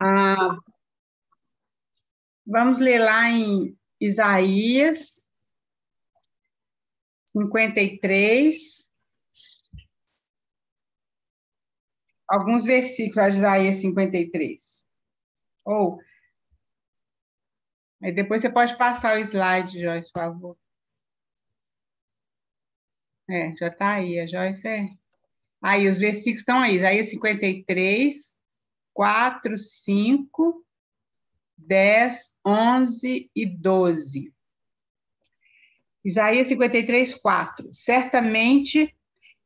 Ah, vamos ler lá em Isaías 53, alguns versículos de Isaías 53. Ou, aí depois você pode passar o slide, Joyce, por favor. Já está aí, a Joyce é. Aí, os versículos estão aí, Isaías 53, 4, 5, 10, 11 e 12. Isaías 53, 4. Certamente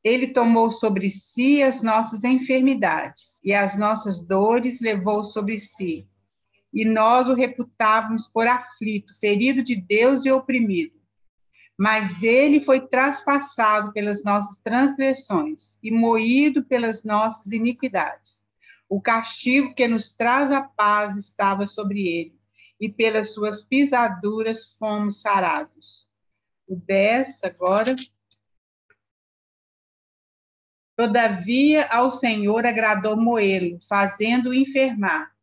ele tomou sobre si as nossas enfermidades e as nossas dores levou sobre si. E nós o reputávamos por aflito, ferido de Deus e oprimido. Mas ele foi traspassado pelas nossas transgressões e moído pelas nossas iniquidades. O castigo que nos traz a paz estava sobre ele, e pelas suas pisaduras fomos sarados. O 10 agora. Todavia ao Senhor agradou moê-lo, fazendo-o enfermar.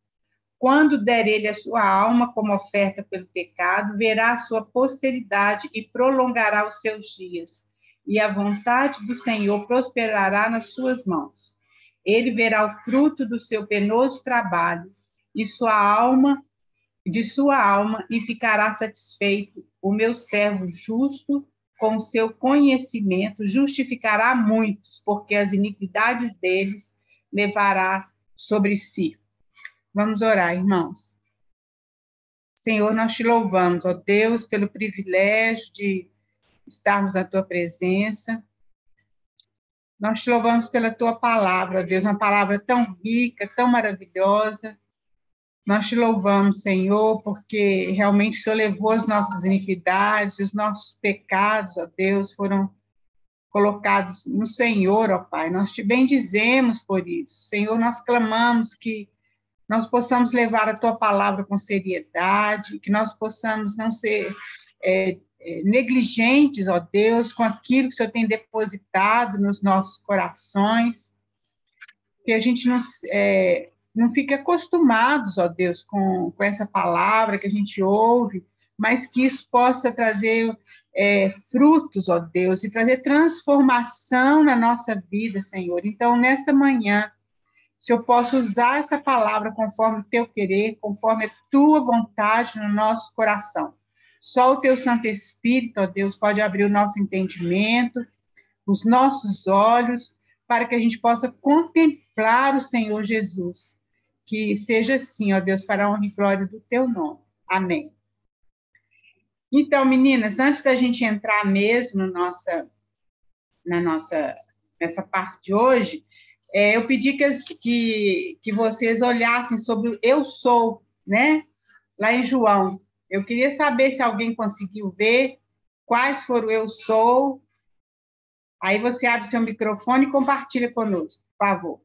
Quando der ele a sua alma como oferta pelo pecado, verá a sua posteridade e prolongará os seus dias. E a vontade do Senhor prosperará nas suas mãos. Ele verá o fruto do seu penoso trabalho e de sua alma, e ficará satisfeito. O meu servo justo, com seu conhecimento, justificará muitos, porque as iniquidades deles levará sobre si. Vamos orar, irmãos. Senhor, nós te louvamos, ó Deus, pelo privilégio de estarmos na tua presença. Nós te louvamos pela tua palavra, ó Deus, uma palavra tão rica, tão maravilhosa. Nós te louvamos, Senhor, porque realmente o Senhor levou as nossas iniquidades, os nossos pecados, ó Deus, foram colocados no Senhor, ó Pai. Nós te bendizemos por isso. Senhor, nós clamamos que nós possamos levar a tua palavra com seriedade, que nós possamos não ser negligentes, ó Deus, com aquilo que o Senhor tem depositado nos nossos corações, que a gente não fique acostumados, ó Deus, com essa palavra que a gente ouve, mas que isso possa trazer frutos, ó Deus, e trazer transformação na nossa vida, Senhor. Então, nesta manhã, se eu posso usar essa palavra conforme o teu querer, conforme a tua vontade no nosso coração. Só o teu Santo Espírito, ó Deus, pode abrir o nosso entendimento, os nossos olhos, para que a gente possa contemplar o Senhor Jesus. Que seja assim, ó Deus, para a honra e glória do teu nome. Amém. Então, meninas, antes da gente entrar mesmo nessa parte de hoje, eu pedi que vocês olhassem sobre o eu sou, né? Lá em João. Eu queria saber se alguém conseguiu ver quais foram o eu sou. Aí você abre seu microfone e compartilha conosco, por favor.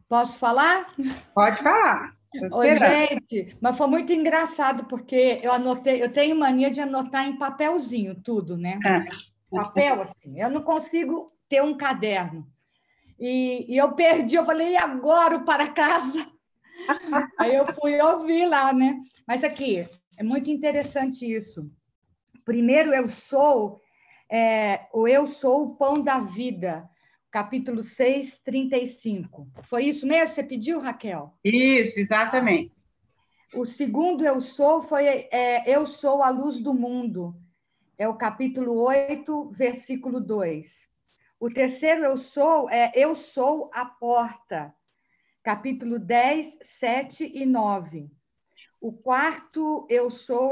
Posso falar? Pode falar. Oi, gente, mas foi muito engraçado, porque eu anotei, eu tenho mania de anotar em papelzinho tudo, né? Papel, assim, eu não consigo ter um caderno. E eu perdi, eu falei, e agora o para casa? Aí eu fui ouvir lá, né? Mas aqui, é muito interessante isso. Primeiro, eu sou o pão da vida, capítulo 6, 35. Foi isso mesmo que você pediu, Raquel? Isso, exatamente. O segundo eu sou foi eu sou a luz do mundo. É o capítulo 8, versículo 2. O terceiro eu sou a porta. Capítulo 10, 7 e 9. O quarto eu sou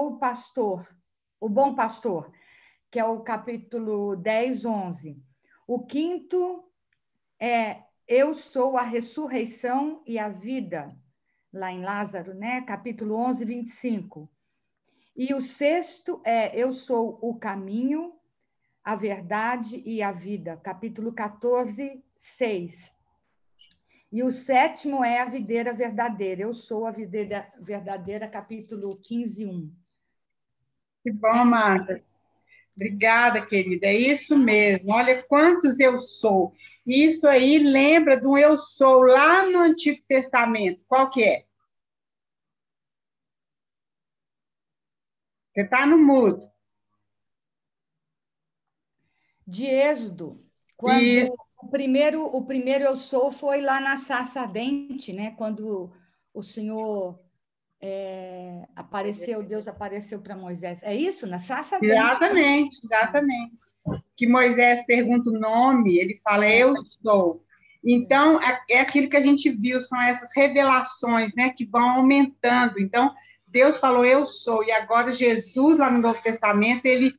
o pastor, o bom pastor, que é o capítulo 10, 11. O quinto é eu sou a ressurreição e a vida, lá em Lázaro, né? Capítulo 11, 25. E o sexto é eu sou o caminho, a verdade e a vida, capítulo 14, 6. E o sétimo é a videira verdadeira. Eu sou a videira verdadeira, capítulo 15, 1. Que bom, Marta. Obrigada, querida. É isso mesmo. Olha quantos eu sou. Isso aí lembra do eu sou lá no Antigo Testamento. Qual que é? Você está no mudo. De Êxodo, Isso, quando o primeiro eu sou foi lá na sarça ardente, né? Quando o Senhor apareceu, Deus apareceu para Moisés. É isso? Na sarça ardente, né? exatamente, exatamente. Que Moisés pergunta o nome, ele fala, É, eu sou. Então, é aquilo que a gente viu, são essas revelações, né, que vão aumentando. Então, Deus falou, eu sou, e agora Jesus, lá no Novo Testamento, ele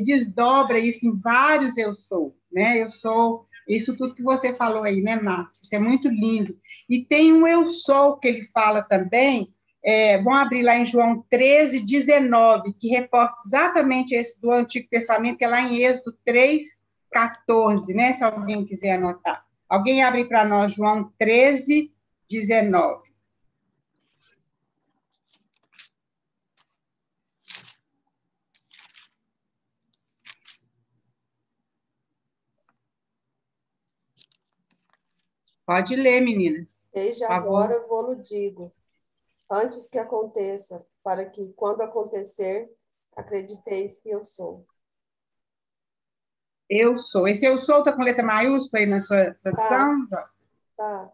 desdobra isso em vários eu sou, né, eu sou, isso tudo que você falou aí, né, Márcia, isso é muito lindo. E tem um eu sou que ele fala também, vão abrir lá em João 13, 19, que reporta exatamente esse do Antigo Testamento, que é lá em Êxodo 3, 14, né? Se alguém quiser anotar. Alguém abre para nós João 13, 19. Pode ler, meninas, Desde por favor. agora vou-lo digo, antes que aconteça, para que, quando acontecer, acrediteis que eu sou. Eu sou. Esse eu sou está com letra maiúscula aí na sua Tá, tradução? tá.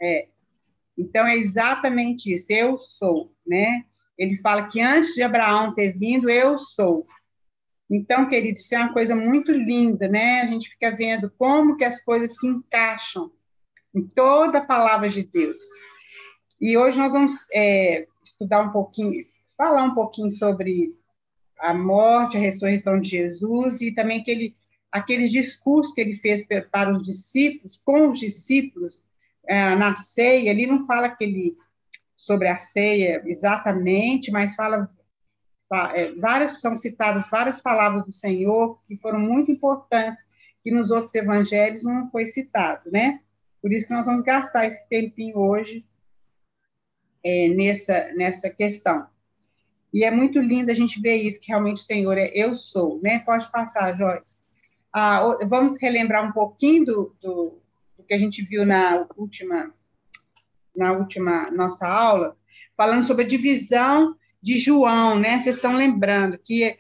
Então, é exatamente isso, eu sou, né? Ele fala que antes de Abraão ter vindo, eu sou. Então, querido, isso é uma coisa muito linda, né? A gente fica vendo como que as coisas se encaixam em toda a palavra de Deus. E hoje nós vamos estudar um pouquinho, falar um pouquinho sobre a morte, a ressurreição de Jesus e também aqueles discursos que ele fez para os discípulos, com os discípulos, na ceia. Ele não fala sobre a ceia exatamente, mas fala são citadas várias palavras do Senhor que foram muito importantes, que nos outros evangelhos não foi citado, né? Por isso que nós vamos gastar esse tempinho hoje nessa questão. E é muito lindo a gente ver isso, que realmente o Senhor é eu sou, né? Pode passar, Joyce. Vamos relembrar um pouquinho do que a gente viu na última nossa aula, falando sobre a divisão de João, né? Vocês estão lembrando que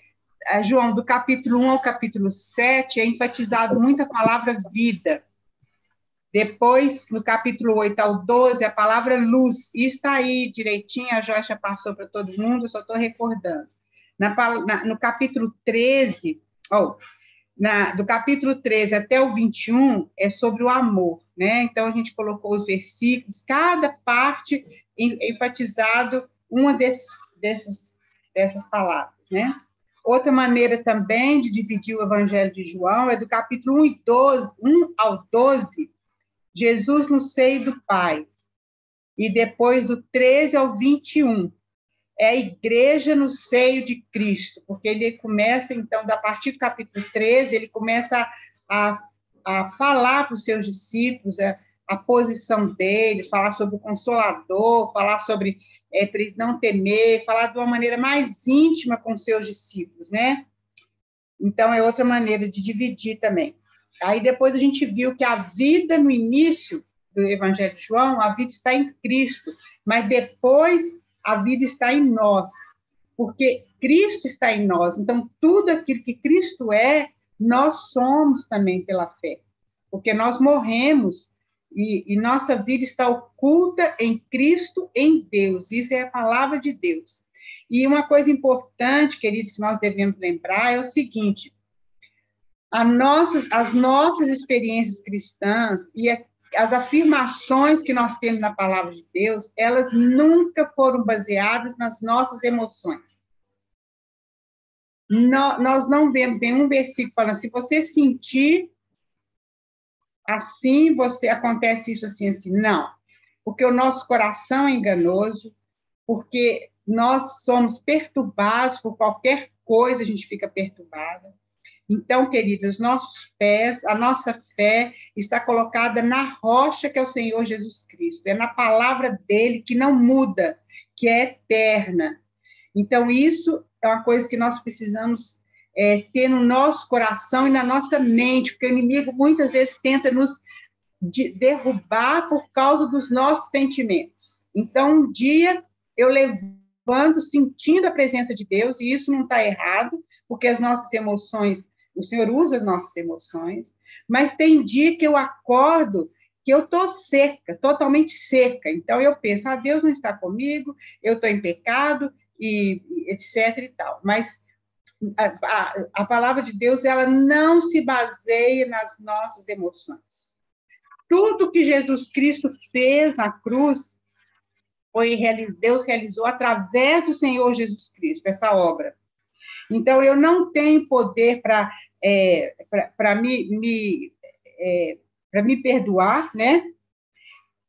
João, do capítulo 1 ao capítulo 7, é enfatizado muito a palavra vida. Depois, no capítulo 8 ao 12, a palavra luz. Isso está aí direitinho, a Joyce já passou para todo mundo, eu só estou recordando. No capítulo 13, do capítulo 13 até o 21, é sobre o amor, né? Então, a gente colocou os versículos, cada parte enfatizado uma dessas palavras, né? Outra maneira também de dividir o Evangelho de João é do capítulo 1 ao 12, Jesus no seio do Pai. E depois do 13 ao 21, é a igreja no seio de Cristo, porque ele começa, então, a partir do capítulo 13, ele começa a falar para os seus discípulos a posição deles, falar sobre o Consolador, falar sobre para ele não temer, falar de uma maneira mais íntima com os seus discípulos, né? Então, é outra maneira de dividir também. Aí depois a gente viu que a vida no início do Evangelho de João, a vida está em Cristo, mas depois a vida está em nós, porque Cristo está em nós. Então, tudo aquilo que Cristo é, nós somos também pela fé, porque nós morremos e nossa vida está oculta em Cristo, em Deus. Isso é a palavra de Deus. E uma coisa importante, queridos, que nós devemos lembrar é o seguinte: as nossas experiências cristãs e as afirmações que nós temos na palavra de Deus, elas nunca foram baseadas nas nossas emoções. Nós não vemos nenhum versículo falando, se você sentir assim, acontece isso assim, assim. Não, porque o nosso coração é enganoso, porque nós somos perturbados por qualquer coisa, a gente fica perturbada. Então, queridos, os nossos pés, a nossa fé está colocada na rocha que é o Senhor Jesus Cristo, é na palavra dele que não muda, que é eterna. Então, isso é uma coisa que nós precisamos ter no nosso coração e na nossa mente, porque o inimigo muitas vezes tenta nos derrubar por causa dos nossos sentimentos. Então, um dia eu levanto sentindo a presença de Deus, e isso não está errado, porque as nossas emoções, o Senhor usa as nossas emoções, mas tem dia que eu acordo que eu estou seca, totalmente seca. Então, eu penso, Deus não está comigo, eu estou em pecado, e etc. e tal. Mas a palavra de Deus, ela não se baseia nas nossas emoções. Tudo que Jesus Cristo fez na cruz, Deus realizou através do Senhor Jesus Cristo, essa obra. Então, eu não tenho poder para me perdoar, né?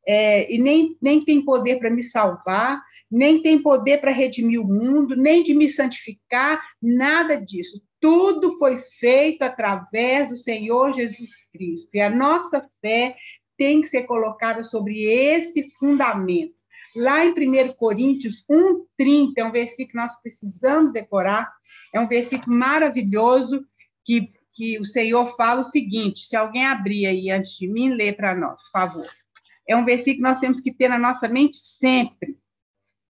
E nem tem poder para me salvar, nem tem poder para redimir o mundo, nem de me santificar, nada disso. Tudo foi feito através do Senhor Jesus Cristo. E a nossa fé tem que ser colocada sobre esse fundamento. Lá em 1 Coríntios 1:30, é um versículo que nós precisamos decorar, é um versículo maravilhoso que o Senhor fala o seguinte, se alguém abrir aí antes de mim, lê para nós, por favor. É um versículo que nós temos que ter na nossa mente sempre,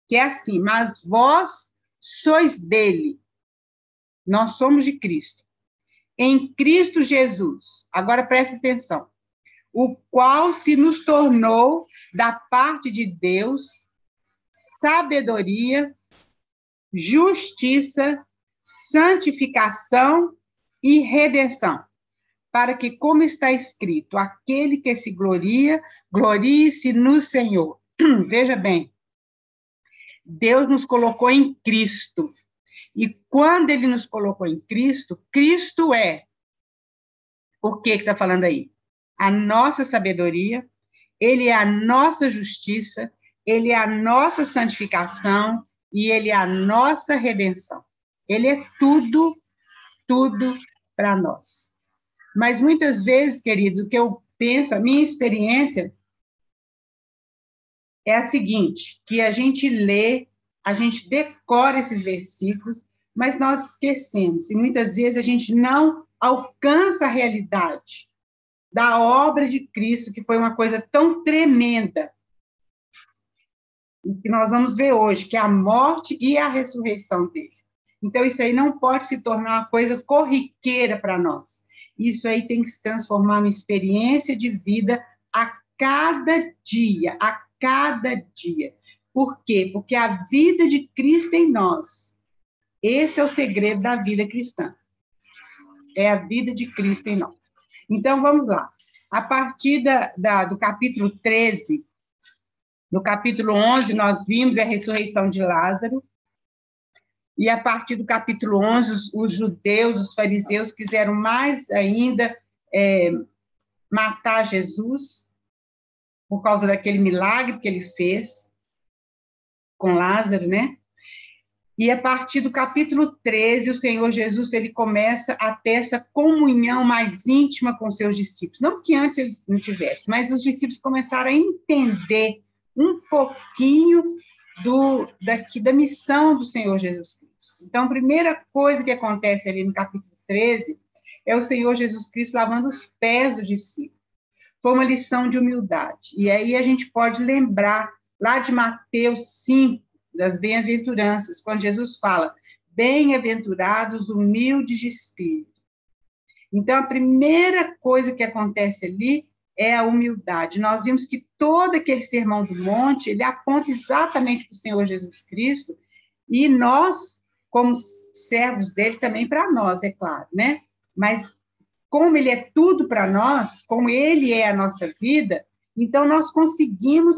que é assim, mas vós sois dele, nós somos de Cristo, em Cristo Jesus, agora preste atenção, o qual se nos tornou, da parte de Deus, sabedoria, justiça, santificação e redenção, para que, como está escrito, aquele que se gloria, glorie-se no Senhor. Veja bem, Deus nos colocou em Cristo. E quando ele nos colocou em Cristo, Cristo é o que está falando aí? A nossa sabedoria, ele é a nossa justiça, ele é a nossa santificação e ele é a nossa redenção. Ele é tudo para nós. Mas muitas vezes, queridos, o que eu penso, a minha experiência é a seguinte, que a gente lê, a gente decora esses versículos, mas nós esquecemos. E muitas vezes a gente não alcança a realidade da obra de Cristo, que foi uma coisa tão tremenda, que nós vamos ver hoje, que é a morte e a ressurreição dele. Então, isso aí não pode se tornar uma coisa corriqueira para nós. Isso aí tem que se transformar em experiência de vida a cada dia, a cada dia. Por quê? Porque a vida de Cristo em nós, esse é o segredo da vida cristã. É a vida de Cristo em nós. Então, vamos lá. A partir do capítulo 13, no capítulo 11, nós vimos a ressurreição de Lázaro, e a partir do capítulo 11, os judeus, os fariseus, quiseram mais ainda matar Jesus, por causa daquele milagre que ele fez com Lázaro, né? E a partir do capítulo 13, o Senhor Jesus, ele começa a ter essa comunhão mais íntima com seus discípulos. Não que antes ele não tivesse, mas os discípulos começaram a entender um pouquinho da missão do Senhor Jesus Cristo. Então, a primeira coisa que acontece ali no capítulo 13 é o Senhor Jesus Cristo lavando os pés dos discípulos. Foi uma lição de humildade. E aí a gente pode lembrar lá de Mateus 5, das bem-aventuranças, quando Jesus fala, bem-aventurados humildes de espírito. Então, a primeira coisa que acontece ali é a humildade. Nós vimos que todo aquele sermão do monte, ele aponta exatamente para o Senhor Jesus Cristo, e nós, como servos dele, também para nós, é claro, né? Mas, como ele é tudo para nós, como ele é a nossa vida, então nós conseguimos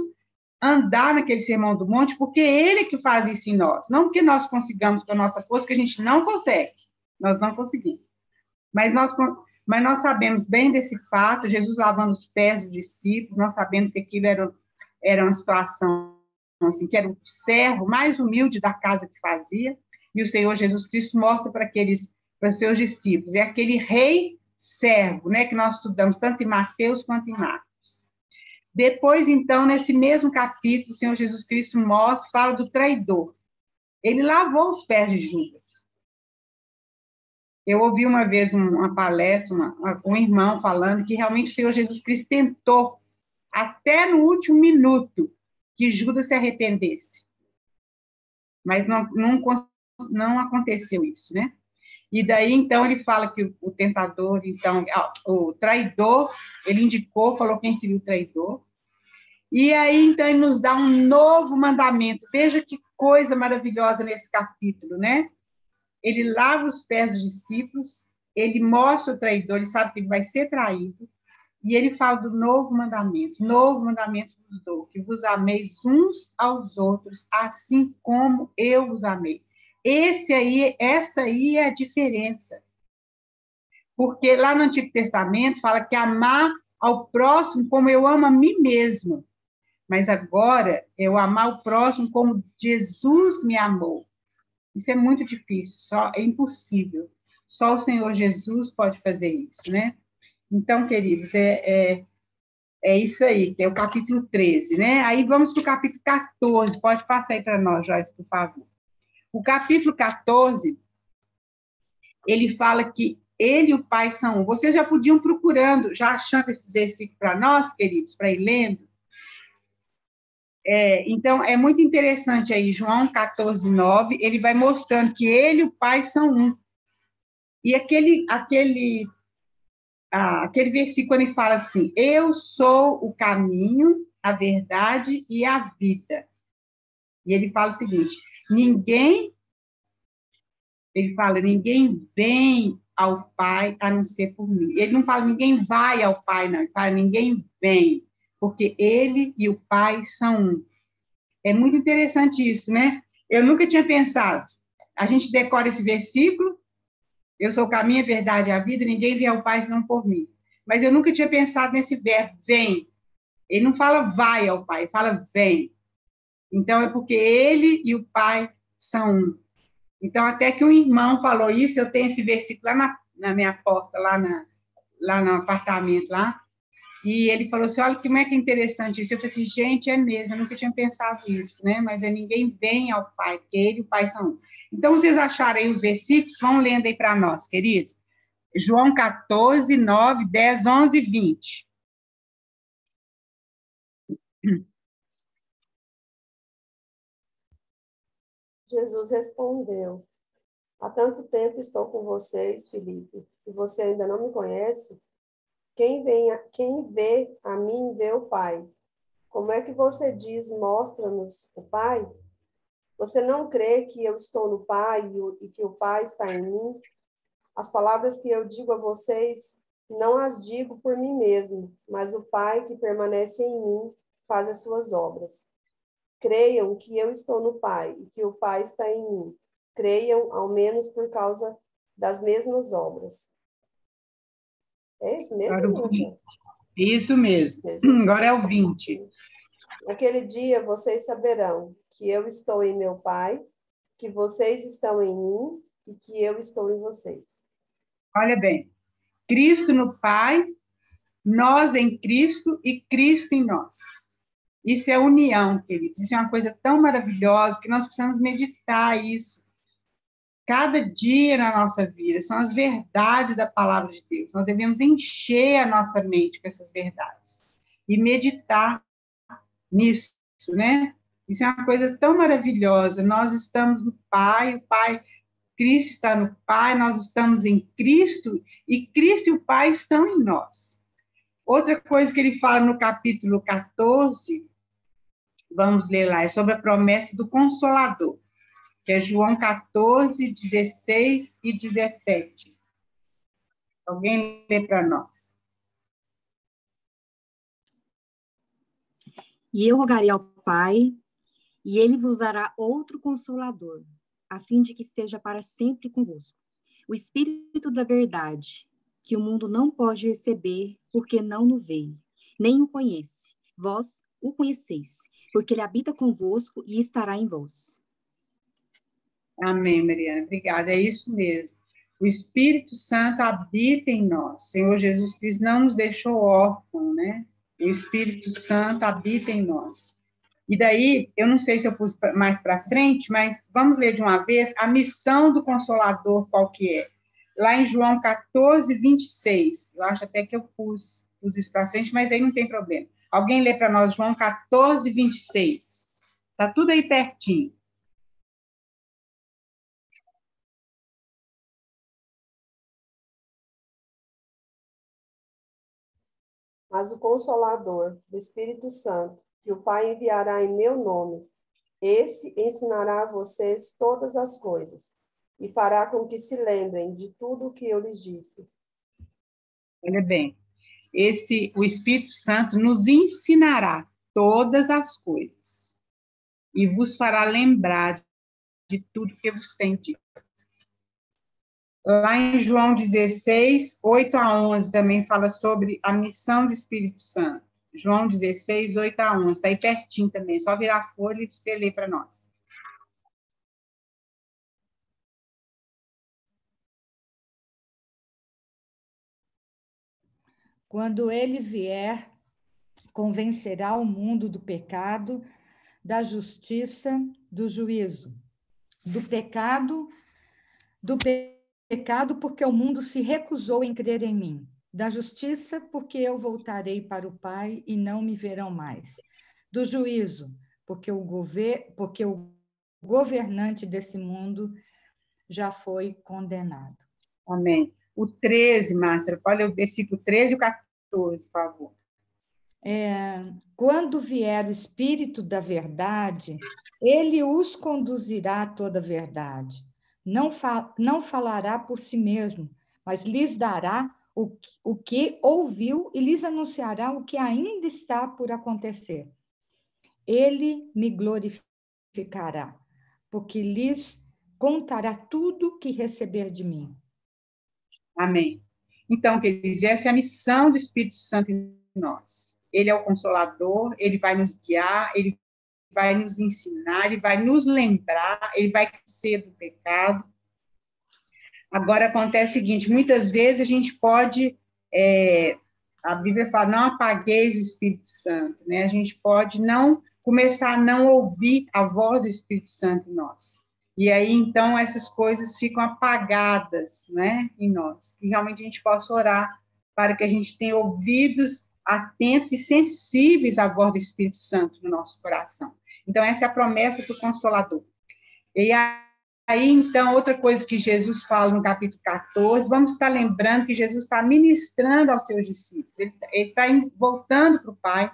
andar naquele sermão do monte, porque ele que faz isso em nós, não que nós consigamos com a nossa força, que a gente não consegue, nós não conseguimos. Mas nós sabemos bem desse fato, Jesus lavando os pés dos discípulos, nós sabemos que aquilo era uma situação, assim, que era o servo mais humilde da casa que fazia, e o Senhor Jesus Cristo mostra para os seus discípulos, é aquele rei servo, né, que nós estudamos tanto em Mateus quanto em Marcos. Depois, então, nesse mesmo capítulo, o Senhor Jesus Cristo fala do traidor. Ele lavou os pés de Judas. Eu ouvi uma vez uma palestra, um irmão falando que realmente o Senhor Jesus Cristo tentou, até no último minuto, que Judas se arrependesse. Mas não aconteceu isso, né? E daí, então, ele fala que o tentador, então, o traidor, ele indicou, falou quem seria o traidor. E aí, então, ele nos dá um novo mandamento. Veja que coisa maravilhosa nesse capítulo, né? Ele lava os pés dos discípulos, ele mostra o traidor, ele sabe que ele vai ser traído, e ele fala do novo mandamento vos dou, que vos ameis uns aos outros, assim como eu vos amei. Essa aí é a diferença. Porque lá no Antigo Testamento fala que amar ao próximo como eu amo a mim mesmo. Mas agora, eu amar o próximo como Jesus me amou. Isso é muito difícil, é impossível. Só o Senhor Jesus pode fazer isso, né? Então, queridos, é isso aí, que é o capítulo 13, né? Aí vamos para o capítulo 14. Pode passar aí para nós, Joyce, por favor. O capítulo 14, ele fala que ele e o Pai são um. Vocês já podiam procurando, já achando esses versículos para nós, queridos, para ir lendo. Então, é muito interessante aí, João 14, 9, ele vai mostrando que ele e o Pai são um. E aquele versículo, ele fala assim, eu sou o caminho, a verdade e a vida. E ele fala o seguinte, ninguém vem ao Pai a não ser por mim. Ele não fala ninguém vai ao Pai, não. Ele fala ninguém vem, porque ele e o Pai são um. É muito interessante isso, né? Eu nunca tinha pensado. A gente decora esse versículo, eu sou o caminho, a verdade e a vida, ninguém vem ao Pai senão por mim. Mas eu nunca tinha pensado nesse verbo, vem. Ele não fala vai ao Pai, ele fala vem. Então, é porque ele e o Pai são um. Então, até que um irmão falou isso, eu tenho esse versículo lá na minha porta, lá no apartamento, lá, e ele falou assim, olha, como é que é interessante isso. Eu falei assim, gente, é mesmo, eu nunca tinha pensado isso, né? Mas ninguém vem ao Pai, porque ele e o Pai são um. Então, vocês acharam aí os versículos, vão lendo aí para nós, queridos. João 14, 9, 10, 11 e 20. Jesus respondeu, há tanto tempo estou com vocês, Filipe, e você ainda não me conhece? Quem vê a mim, vê o Pai. Como é que você diz, mostra-nos o Pai? Você não crê que eu estou no Pai e que o Pai está em mim? As palavras que eu digo a vocês, não as digo por mim mesmo, mas o Pai que permanece em mim faz as suas obras. Creiam que eu estou no Pai e que o Pai está em mim. Creiam, ao menos por causa das mesmas obras. É isso mesmo? Isso mesmo. Agora é o 20. Naquele dia vocês saberão que eu estou em meu Pai, que vocês estão em mim e que eu estou em vocês. Olha bem, Cristo no Pai, nós em Cristo e Cristo em nós. Isso é união, queridos. Isso é uma coisa tão maravilhosa que nós precisamos meditar isso cada dia na nossa vida. São as verdades da palavra de Deus. Nós devemos encher a nossa mente com essas verdades e meditar nisso, né? Isso é uma coisa tão maravilhosa. Nós estamos no Pai, o Pai, Cristo está no Pai, nós estamos em Cristo e Cristo e o Pai estão em nós. Outra coisa que ele fala no capítulo 14, vamos ler lá, é sobre a promessa do Consolador, que é João 14, 16 e 17. Alguém lê para nós. E eu rogarei ao Pai, e ele vos dará outro Consolador, a fim de que esteja para sempre convosco. O Espírito da verdade, que o mundo não pode receber, porque não o vê, nem o conhece. Vós o conheceis, porque ele habita convosco e estará em vós. Amém, Mariana. Obrigada. É isso mesmo. O Espírito Santo habita em nós. O Senhor Jesus Cristo não nos deixou órfãos, né? O Espírito Santo habita em nós. E daí, eu não sei se eu pus mais para frente, mas vamos ler de uma vez a missão do Consolador, qual que é. lá em João 14, 26. Eu acho até que eu pus isso para frente, mas aí não tem problema. Alguém lê para nós João 14, 26. Está tudo aí pertinho. Mas o Consolador, o Espírito Santo, que o Pai enviará em meu nome, esse ensinará a vocês todas as coisas e fará com que se lembrem de tudo o que eu lhes disse. Olha bem, o Espírito Santo nos ensinará todas as coisas e vos fará lembrar de tudo que vos tenho dito. Lá em João 16, 8 a 11, também fala sobre a missão do Espírito Santo. João 16, 8 a 11, está aí pertinho também, só virar a folha e você lê para nós. Quando ele vier, convencerá o mundo do pecado, da justiça, do juízo. Do pecado, porque o mundo se recusou em crer em mim. Da justiça, porque eu voltarei para o Pai e não me verão mais. Do juízo, porque o governante desse mundo já foi condenado. Amém. O 13, Márcia, pode ler o versículo 13 e o 14, por favor. Quando vier o Espírito da verdade, ele os conduzirá a toda a verdade. Não falará por si mesmo, mas lhes dará o que ouviu e lhes anunciará o que ainda está por acontecer. Ele me glorificará, porque lhes contará tudo que receber de mim. Amém. Então, queridos, essa é a missão do Espírito Santo em nós. Ele é o Consolador, ele vai nos guiar, ele vai nos ensinar, ele vai nos lembrar, ele vai crescer do pecado. Agora, acontece o seguinte, muitas vezes a gente pode, a Bíblia fala, não apagueis o Espírito Santo, né? A gente pode não começar a não ouvir a voz do Espírito Santo em nós. E aí, então, essas coisas ficam apagadas, né, em nós. Que realmente a gente possa orar para que a gente tenha ouvidos atentos e sensíveis à voz do Espírito Santo no nosso coração. Então, essa é a promessa do Consolador. E aí, então, outra coisa que Jesus fala no capítulo 14, vamos estar lembrando que Jesus está ministrando aos seus discípulos. Ele está voltando para o Pai.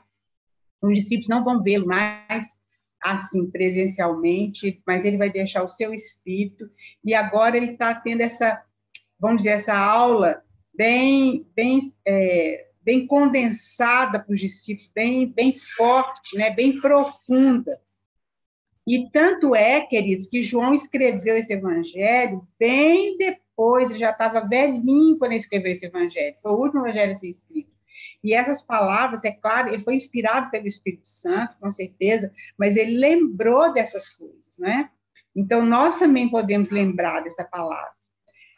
Os discípulos não vão vê-lo mais assim, presencialmente, mas ele vai deixar o seu espírito, e agora ele está tendo essa, vamos dizer, essa aula bem condensada para os discípulos, bem forte, né, bem profunda. E tanto é, queridos, que João escreveu esse evangelho bem depois, ele já estava velhinho quando ele escreveu esse evangelho, foi o último evangelho a ser escrito. E essas palavras, é claro, ele foi inspirado pelo Espírito Santo, com certeza, mas ele lembrou dessas coisas, né? Então, nós também podemos lembrar dessa palavra.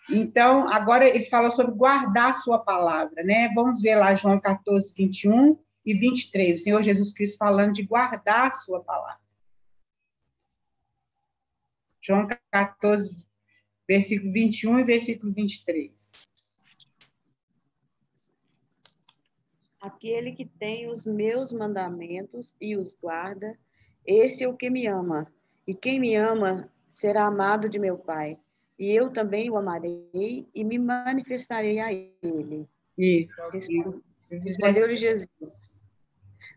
Então, agora ele fala sobre guardar a sua palavra, né? Vamos ver lá João 14, 21 e 23, o Senhor Jesus Cristo falando de guardar a sua palavra. João 14, versículo 21 e versículo 23. Aquele que tem os meus mandamentos e os guarda, esse é o que me ama. E quem me ama será amado de meu Pai. E eu também o amarei e me manifestarei a ele. Respondeu-lhe Jesus: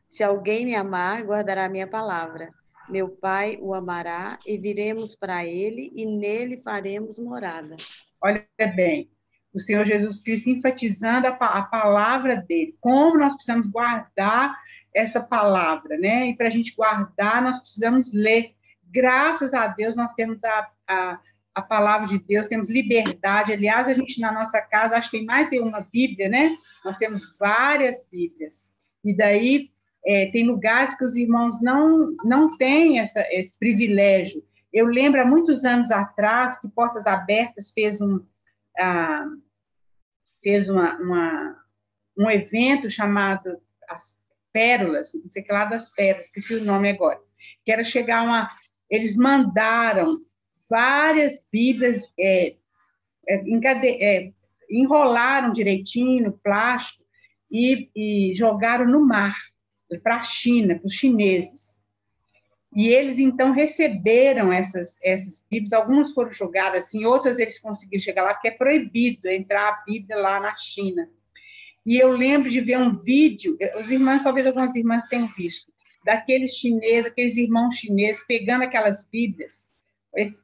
se alguém me amar, guardará a minha palavra. Meu Pai o amará e viremos para ele e nele faremos morada. Olha bem, o Senhor Jesus Cristo enfatizando a palavra dele, como nós precisamos guardar essa palavra, né? E para a gente guardar, nós precisamos ler. Graças a Deus, nós temos a palavra de Deus, temos liberdade. Aliás, a gente na nossa casa, acho que tem mais de uma Bíblia, né? Nós temos várias Bíblias. E daí, tem lugares que os irmãos não têm esse privilégio. Eu lembro, há muitos anos atrás, que Portas Abertas fez um evento chamado As Pérolas, não sei que lá das Pérolas, esqueci o nome agora, que era chegar eles mandaram várias Bíblias enrolaram direitinho no plástico e jogaram no mar, para a China, para os chineses. E eles, então, receberam essas Bíblias, algumas foram jogadas assim, outras eles conseguiram chegar lá, porque é proibido entrar a Bíblia lá na China. E eu lembro de ver um vídeo, os irmãos, talvez algumas irmãs tenham visto, daqueles chineses, aqueles irmãos chineses, pegando aquelas Bíblias.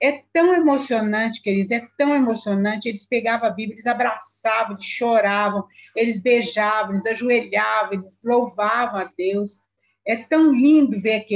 É tão emocionante, queridos, é tão emocionante. Eles pegavam a Bíblia, eles abraçavam, eles choravam, eles beijavam, eles ajoelhavam, eles louvavam a Deus. É tão lindo ver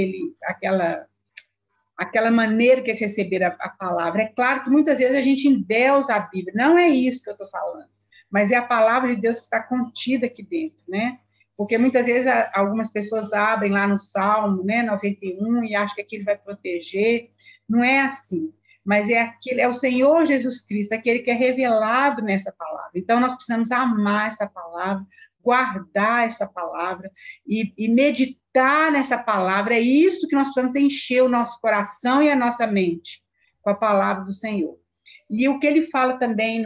aquela maneira que eles receberam a palavra. É claro que muitas vezes a gente endeusa a Bíblia, não é isso que eu estou falando, mas é a palavra de Deus que está contida aqui dentro, né? Porque muitas vezes algumas pessoas abrem lá no Salmo, né, 91, e acham que aquilo vai proteger. Não é assim. Mas é o Senhor Jesus Cristo, aquele que é revelado nessa palavra. Então, nós precisamos amar essa palavra, guardar essa palavra e meditar nessa palavra. É isso que nós precisamos encher o nosso coração e a nossa mente com a palavra do Senhor. E o que ele fala também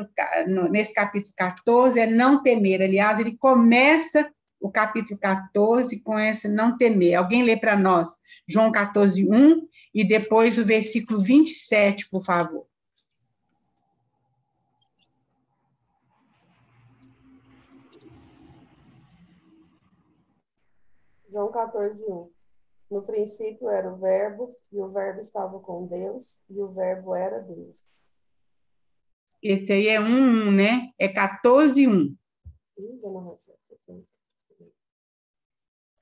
nesse capítulo 14 é não temer. Aliás, ele começa o capítulo 14 com esse não temer. Alguém lê para nós João 14, 1 e depois o versículo 27, por favor. João 14, 1. No princípio era o Verbo, e o Verbo estava com Deus, e o Verbo era Deus. Esse aí é 1, né? É 14, 1.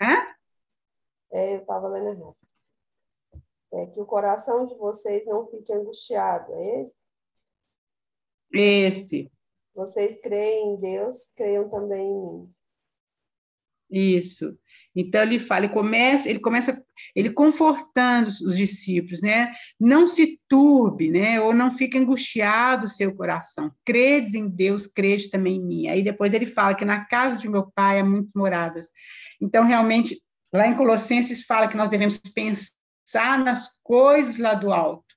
Hã? Eu estava lendo errado. Que o coração de vocês não fique angustiado, é esse? Esse. Vocês creem em Deus, creiam também em mim. Isso. Então ele começa ele confortando os discípulos, né? Não se turbe, né? Ou não fique angustiado o seu coração. Credes em Deus, crede também em mim. Aí depois ele fala que na casa de meu pai há muitas moradas. Então, realmente, lá em Colossenses fala que nós devemos pensar nas coisas lá do alto,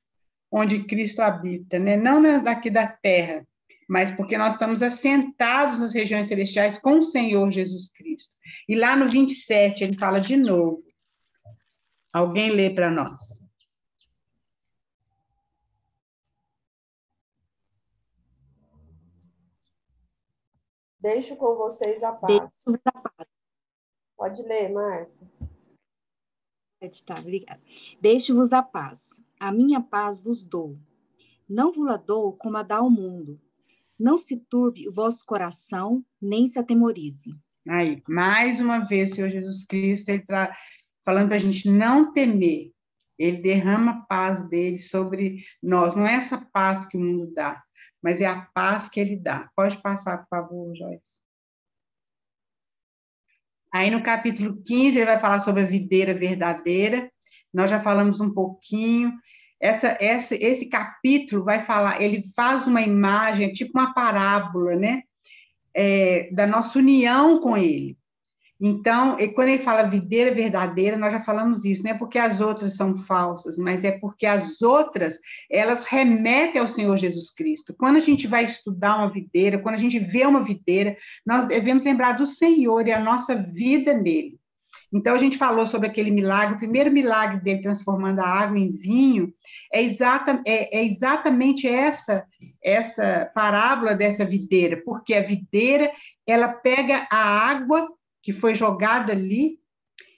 onde Cristo habita, né? Não daqui da terra, mas porque nós estamos assentados nas regiões celestiais com o Senhor Jesus Cristo. E lá no 27, ele fala de novo. Alguém lê para nós. Deixo com vocês a paz. Pode ler, Márcia. Tá, obrigada. Deixo-vos a paz. A minha paz vos dou. Não vos dou como a dá ao mundo. Não se turbe o vosso coração, nem se atemorize. Aí, mais uma vez, o Senhor Jesus Cristo, ele está falando para a gente não temer. Ele derrama a paz dele sobre nós. Não é essa paz que o mundo dá, mas é a paz que ele dá. Pode passar, por favor, Joyce. Aí, no capítulo 15, ele vai falar sobre a videira verdadeira. Nós já falamos um pouquinho. Esse capítulo vai falar, ele faz uma imagem, tipo uma parábola, né? Da nossa união com ele. Então, quando ele fala videira verdadeira, nós já falamos isso, não é porque as outras são falsas, mas é porque as outras, elas remetem ao Senhor Jesus Cristo. Quando a gente vai estudar uma videira, quando a gente vê uma videira, nós devemos lembrar do Senhor e a nossa vida nele. Então, a gente falou sobre aquele milagre, o primeiro milagre dele transformando a água em vinho, é exatamente essa parábola dessa videira, porque a videira, ela pega a água que foi jogada ali,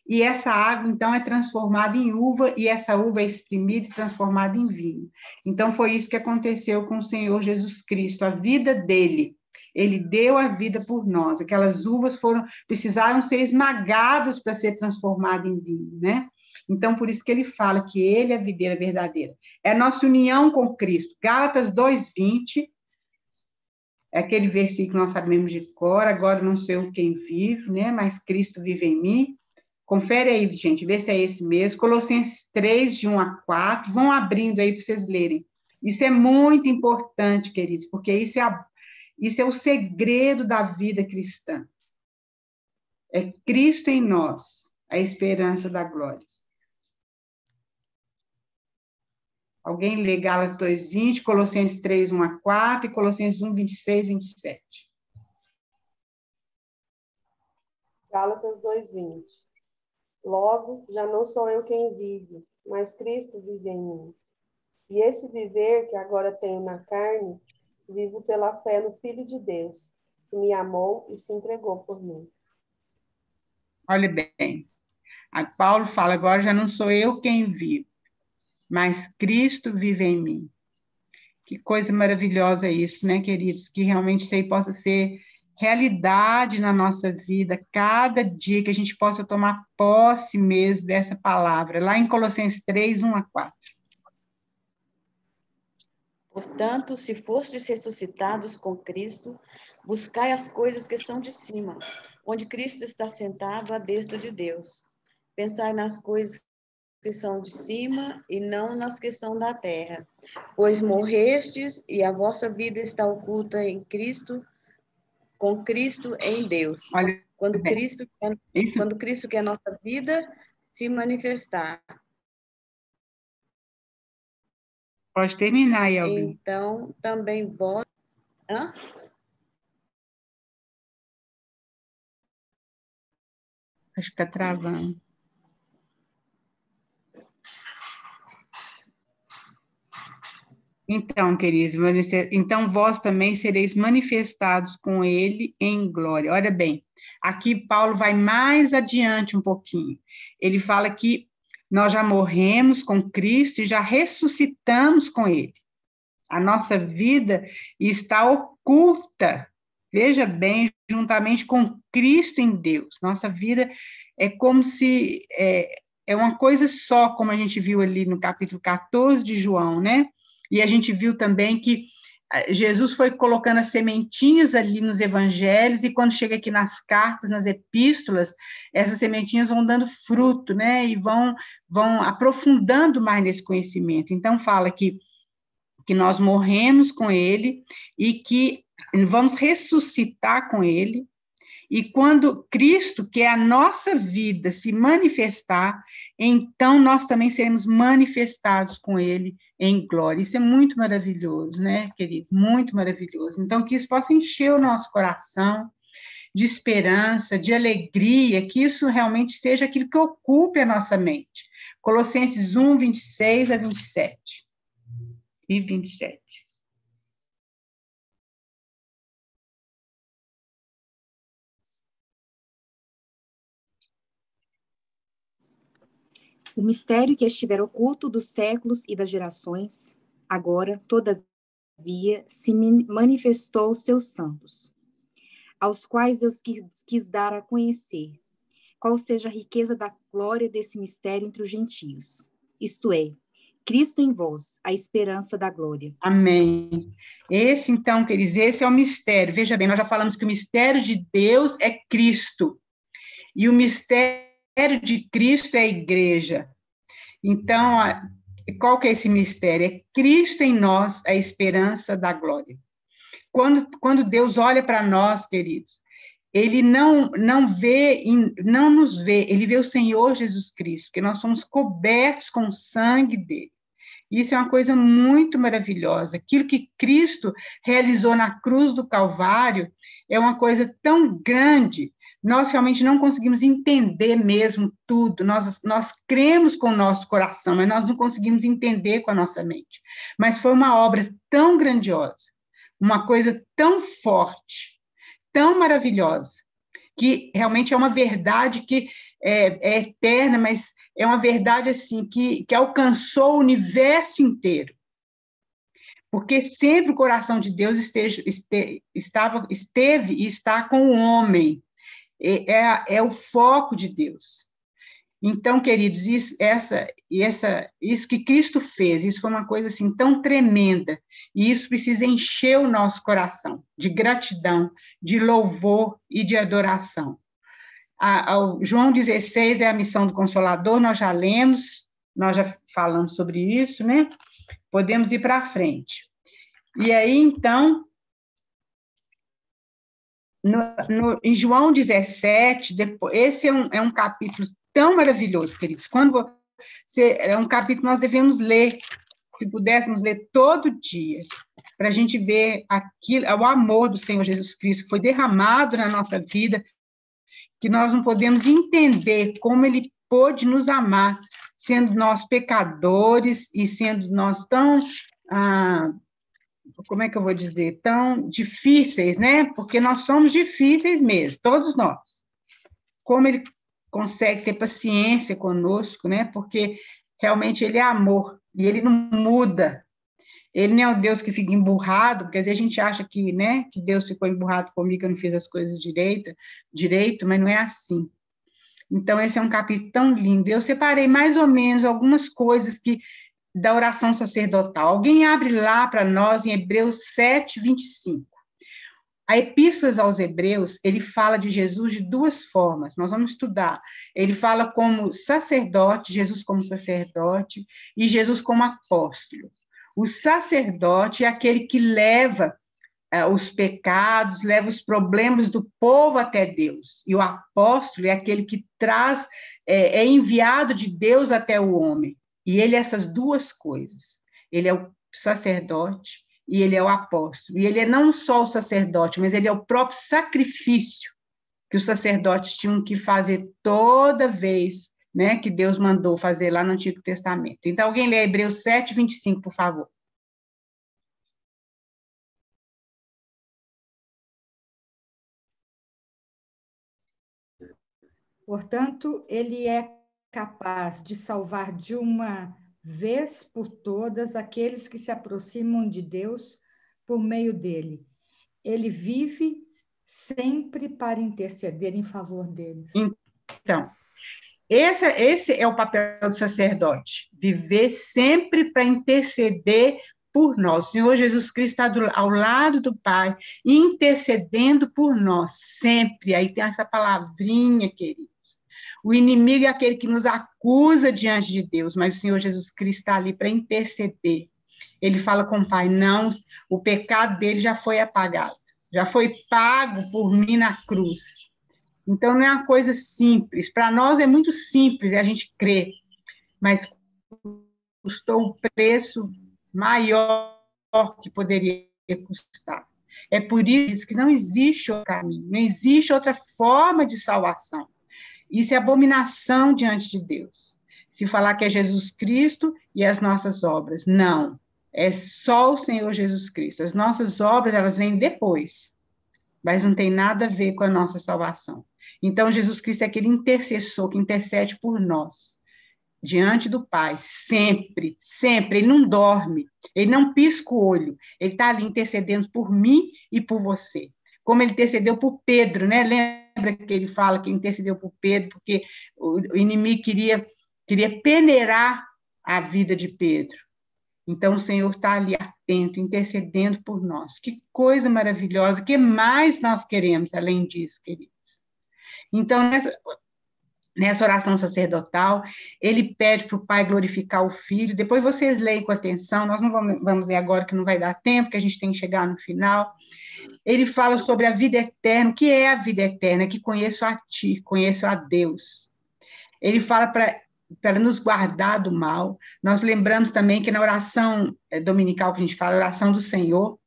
e essa água, então, é transformada em uva, e essa uva é exprimida e transformada em vinho. Então, foi isso que aconteceu com o Senhor Jesus Cristo, a vida dele. Ele deu a vida por nós. Aquelas uvas precisaram ser esmagadas para ser transformadas em vinho, né? Então, por isso que ele fala que ele é a videira verdadeira. É a nossa união com Cristo. Gálatas 2:20, é aquele versículo que nós sabemos de cor, agora não sou eu quem vive, né? Mas Cristo vive em mim. Confere aí, gente, vê se é esse mesmo. Colossenses 3, de 1 a 4. Vão abrindo aí para vocês lerem. Isso é muito importante, queridos, porque isso é o segredo da vida cristã. É Cristo em nós, a esperança da glória. Alguém lê Gálatas 2:20, Colossenses 3:1-4 e Colossenses 1:26-27. Gálatas 2:20. Logo, já não sou eu quem vive, mas Cristo vive em mim. E esse viver que agora tenho na carne, vivo pela fé no Filho de Deus, que me amou e se entregou por mim. Olha bem, a Paulo fala, agora já não sou eu quem vivo, mas Cristo vive em mim. Que coisa maravilhosa isso, né, queridos? Que realmente isso aí possa ser realidade na nossa vida, cada dia que a gente possa tomar posse mesmo dessa palavra, lá em Colossenses 3:1-4. Portanto, se fostes ressuscitados com Cristo, buscai as coisas que são de cima, onde Cristo está sentado à destra de Deus. Pensai nas coisas que são de cima e não nas que são da terra, pois morrestes e a vossa vida está oculta em Cristo, com Cristo em Deus. Olha Quando bem, Cristo, isso que é a nossa vida, se manifestar. pode terminar aí, alguém. Então, também vós... Hã? Acho que está travando. Então, queridos, então vós também sereis manifestados com ele em glória. Olha bem, aqui Paulo vai mais adiante um pouquinho. Ele fala que nós já morremos com Cristo e já ressuscitamos com ele. A nossa vida está oculta, veja bem, juntamente com Cristo em Deus. Nossa vida é como se é uma coisa só, como a gente viu ali no capítulo 14 de João, né? E a gente viu também que Jesus foi colocando as sementinhas ali nos evangelhos, e quando chega aqui nas cartas, nas epístolas, essas sementinhas vão dando fruto, né? E vão aprofundando mais nesse conhecimento. Então, fala que nós morremos com ele e que vamos ressuscitar com ele. E quando Cristo, que é a nossa vida, se manifestar, então nós também seremos manifestados com ele em glória. Isso é muito maravilhoso, né, querido? Muito maravilhoso. Então, que isso possa encher o nosso coração de esperança, de alegria, que isso realmente seja aquilo que ocupe a nossa mente. Colossenses 1:26-27 e 27. O mistério que estiver oculto dos séculos e das gerações, agora, todavia, se manifestou aos seus santos, aos quais Deus quis dar a conhecer qual seja a riqueza da glória desse mistério entre os gentios, isto é, Cristo em vós, a esperança da glória. Amém. Esse, então, queridos, esse é o mistério. Veja bem, nós já falamos que o mistério de Deus é Cristo, e o mistério de Cristo é a igreja. Então, qual que é esse mistério? É Cristo em nós, a esperança da glória. Quando Deus olha para nós, queridos, ele não nos vê, ele vê o Senhor Jesus Cristo, porque nós somos cobertos com o sangue dele. Isso é uma coisa muito maravilhosa. Aquilo que Cristo realizou na cruz do Calvário é uma coisa tão grande. Nós realmente não conseguimos entender mesmo tudo. Nós cremos com o nosso coração, mas nós não conseguimos entender com a nossa mente. Mas foi uma obra tão grandiosa, uma coisa tão forte, tão maravilhosa, que realmente é uma verdade que é eterna, mas é uma verdade assim que alcançou o universo inteiro. Porque sempre o coração de Deus esteve e está com o homem. É o foco de Deus. Então, queridos, isso que Cristo fez, isso foi uma coisa assim tão tremenda, e isso precisa encher o nosso coração de gratidão, de louvor e de adoração. João 16 é a missão do Consolador, nós já lemos, nós já falamos sobre isso, né? Podemos ir para frente. E aí, então, em João 17, esse é um capítulo tão maravilhoso, queridos. É um capítulo que nós devemos ler se pudéssemos ler todo dia, para a gente ver aquilo, o amor do Senhor Jesus Cristo que foi derramado na nossa vida, que nós não podemos entender como ele pôde nos amar, sendo nós pecadores e sendo nós tão, como é que eu vou dizer, tão difíceis, né? Porque nós somos difíceis mesmo, todos nós. Como ele consegue ter paciência conosco, né? Porque realmente ele é amor e ele não muda. Ele não é o Deus que fica emburrado, porque às vezes a gente acha que, né, que Deus ficou emburrado comigo, que eu não fiz as coisas direito, mas não é assim. Então, esse é um capítulo tão lindo. Eu separei mais ou menos algumas coisas da oração sacerdotal. Alguém abre lá para nós em Hebreus 7, 25. A Epístola aos Hebreus, ele fala de Jesus de duas formas, nós vamos estudar. Ele fala como sacerdote, Jesus como sacerdote, e Jesus como apóstolo. O sacerdote é aquele que leva os pecados, leva os problemas do povo até Deus. E o apóstolo é aquele que traz, é enviado de Deus até o homem. E ele é essas duas coisas. Ele é o sacerdote e ele é o apóstolo. E ele é não só o sacerdote, mas ele é o próprio sacrifício que os sacerdotes tinham que fazer toda vez, né, que Deus mandou fazer lá no Antigo Testamento. Então, alguém lê Hebreus 7, 25, por favor. Portanto, ele é capaz de salvar de uma vez por todas aqueles que se aproximam de Deus por meio dele. Ele vive sempre para interceder em favor deles. Então, esse é o papel do sacerdote, viver sempre para interceder por nós. O Senhor Jesus Cristo está ao lado do Pai, intercedendo por nós, sempre. Aí tem essa palavrinha, queridos. O inimigo é aquele que nos acusa diante de Deus, mas o Senhor Jesus Cristo está ali para interceder. Ele fala com o Pai, não, o pecado dele já foi apagado, já foi pago por mim na cruz. Então, não é uma coisa simples. Para nós é muito simples, a gente crê, mas custou o preço maior que poderia custar. É por isso que não existe outro caminho, não existe outra forma de salvação. Isso é abominação diante de Deus. Se falar que é Jesus Cristo e as nossas obras, não. É só o Senhor Jesus Cristo. As nossas obras, elas vêm depois, mas não tem nada a ver com a nossa salvação. Então, Jesus Cristo é aquele intercessor que intercede por nós, diante do Pai, sempre, sempre. Ele não dorme, ele não pisca o olho, ele está ali intercedendo por mim e por você. Como ele intercedeu por Pedro, né? Lembra que ele fala que intercedeu por Pedro, porque o inimigo queria peneirar a vida de Pedro. Então, o Senhor está ali atento, intercedendo por nós. Que coisa maravilhosa, o que mais nós queremos além disso, queridos? Então, nessa oração sacerdotal, ele pede para o Pai glorificar o Filho. Depois vocês leem com atenção, nós não vamos ler agora, que não vai dar tempo, que a gente tem que chegar no final. Ele fala sobre a vida eterna. O que é a vida eterna? Que conheço a Ti, conheço a Deus. Ele fala para nos guardar do mal. Nós lembramos também que na oração dominical que a gente fala, a oração do Senhor,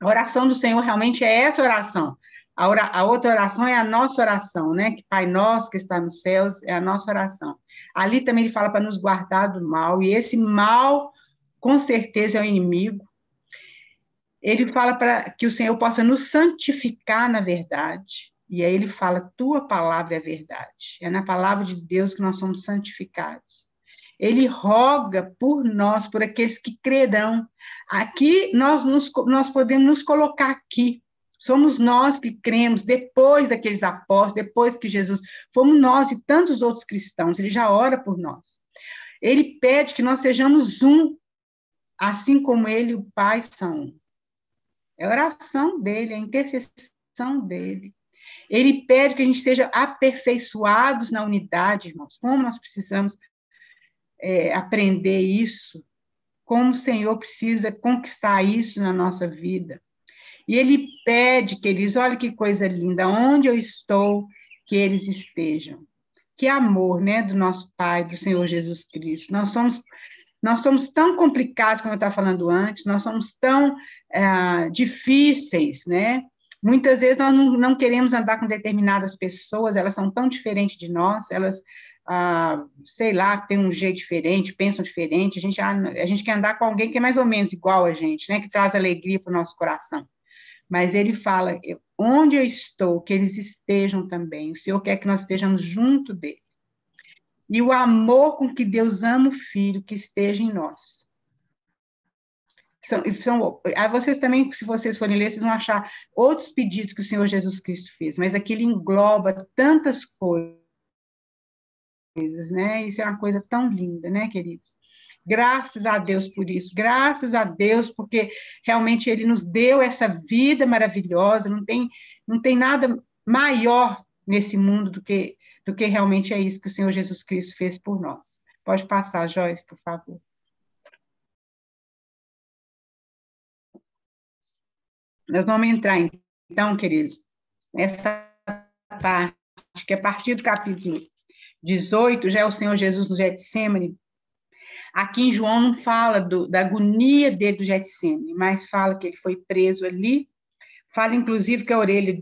a oração do Senhor realmente é essa oração. A outra oração é a nossa oração, né? Que Pai nosso que está nos céus é a nossa oração. Ali também ele fala para nos guardar do mal, e esse mal, com certeza, é o inimigo. Ele fala para que o Senhor possa nos santificar na verdade. E aí ele fala, tua palavra é verdade. É na palavra de Deus que nós somos santificados. Ele roga por nós, por aqueles que crerão. Aqui, nós podemos nos colocar aqui. Somos nós que cremos, depois daqueles apóstolos, depois que Jesus... Fomos nós e tantos outros cristãos. Ele já ora por nós. Ele pede que nós sejamos um, assim como ele e o Pai são um. É a oração dele, é a intercessão dele. Ele pede que a gente seja aperfeiçoados na unidade, irmãos. Como nós precisamos aprender isso, como o Senhor precisa conquistar isso na nossa vida. E ele pede que eles, olha que coisa linda, onde eu estou, que eles estejam. Que amor, né, do nosso Pai, do Senhor Jesus Cristo. Nós somos tão complicados, como eu estava falando antes, nós somos tão difíceis, né? Muitas vezes nós não queremos andar com determinadas pessoas, elas são tão diferentes de nós, elas, sei lá, têm um jeito diferente, pensam diferente, a gente quer andar com alguém que é mais ou menos igual a gente, né? Que traz alegria para o nosso coração. Mas ele fala, onde eu estou, que eles estejam também, o Senhor quer que nós estejamos junto dele. E o amor com que Deus ama o Filho que esteja em nós. Vocês também, se vocês forem ler, vocês vão achar outros pedidos que o Senhor Jesus Cristo fez, mas aquilo engloba tantas coisas, né? Isso é uma coisa tão linda, né, queridos? Graças a Deus por isso, graças a Deus, porque realmente Ele nos deu essa vida maravilhosa, não tem nada maior nesse mundo do que realmente é isso que o Senhor Jesus Cristo fez por nós. Pode passar, Joyce, por favor. Nós vamos entrar, então, queridos, nessa parte, que a partir do capítulo 18, já é o Senhor Jesus no Getsêmani. Aqui em João não fala da agonia dele do Getsêmani, mas fala que ele foi preso ali, fala inclusive que a orelha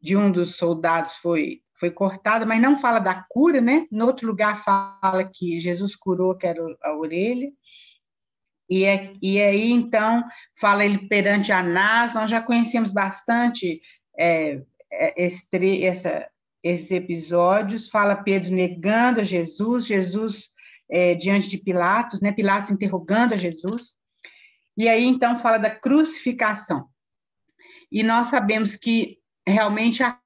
de um dos soldados foi cortada, mas não fala da cura, né? No outro lugar fala que Jesus curou, que era a orelha. E aí, então, fala ele perante Anás, nós já conhecemos bastante esses episódios, fala Pedro negando a Jesus diante de Pilatos, né? Pilatos interrogando a Jesus, e aí, então, fala da crucificação. E nós sabemos que, realmente, a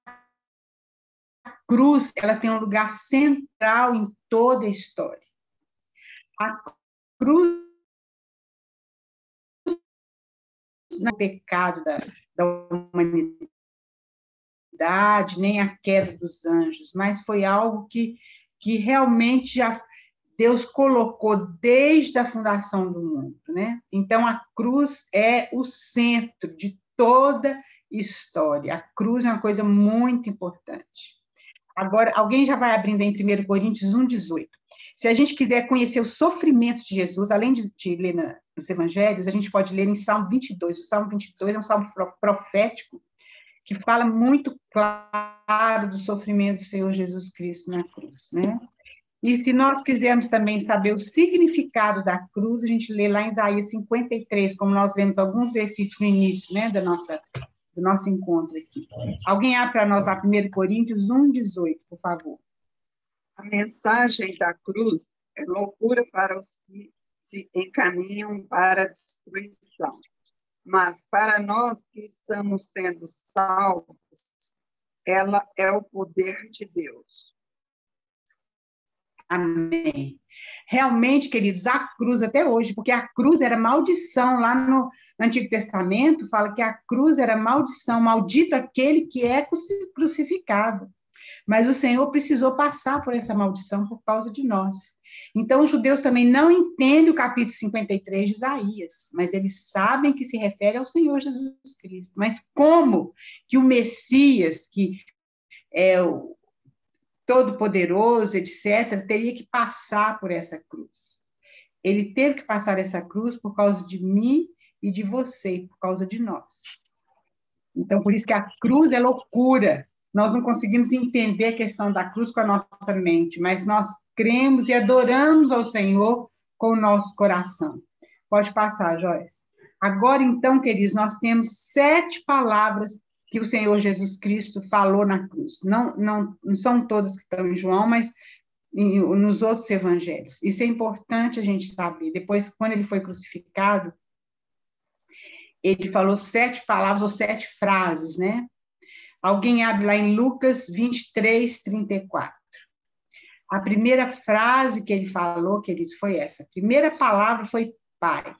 cruz, ela tem um lugar central em toda a história. A cruz não é o pecado da humanidade, nem a queda dos anjos, mas foi algo que realmente Deus colocou desde a fundação do mundo, né? Então, a cruz é o centro de toda história. A cruz é uma coisa muito importante. Agora, alguém já vai abrindo em 1 Coríntios 1,18. Se a gente quiser conhecer o sofrimento de Jesus, além de ler nos evangelhos, a gente pode ler em Salmo 22. O Salmo 22 é um salmo profético que fala muito claro do sofrimento do Senhor Jesus Cristo na cruz, né? E se nós quisermos também saber o significado da cruz, a gente lê lá em Isaías 53, como nós lemos alguns versículos no início, né, do nosso encontro aqui. Alguém abre para nós lá 1 Coríntios 1,18, por favor. A mensagem da cruz é loucura para os que se encaminham para a destruição. Mas para nós que estamos sendo salvos, ela é o poder de Deus. Amém. Realmente, queridos, a cruz até hoje, porque a cruz era maldição, lá no Antigo Testamento fala que a cruz era maldição, maldito aquele que é crucificado. Mas o Senhor precisou passar por essa maldição por causa de nós. Então, os judeus também não entendem o capítulo 53 de Isaías, mas eles sabem que se refere ao Senhor Jesus Cristo. Mas como que o Messias, que é o Todo-Poderoso, etc., teria que passar por essa cruz? Ele teve que passar essa cruz por causa de mim e de você, por causa de nós. Então, por isso que a cruz é loucura. Nós não conseguimos entender a questão da cruz com a nossa mente, mas nós cremos e adoramos ao Senhor com o nosso coração. Pode passar, Joyce. Agora, então, queridos, nós temos 7 palavras que o Senhor Jesus Cristo falou na cruz. Não são todas que estão em João, mas nos outros evangelhos. Isso é importante a gente saber. Depois, quando ele foi crucificado, ele falou 7 palavras ou 7 frases, né? Alguém abre lá em Lucas 23, 34. A primeira frase que ele falou, queridos, foi essa. A primeira palavra foi Pai.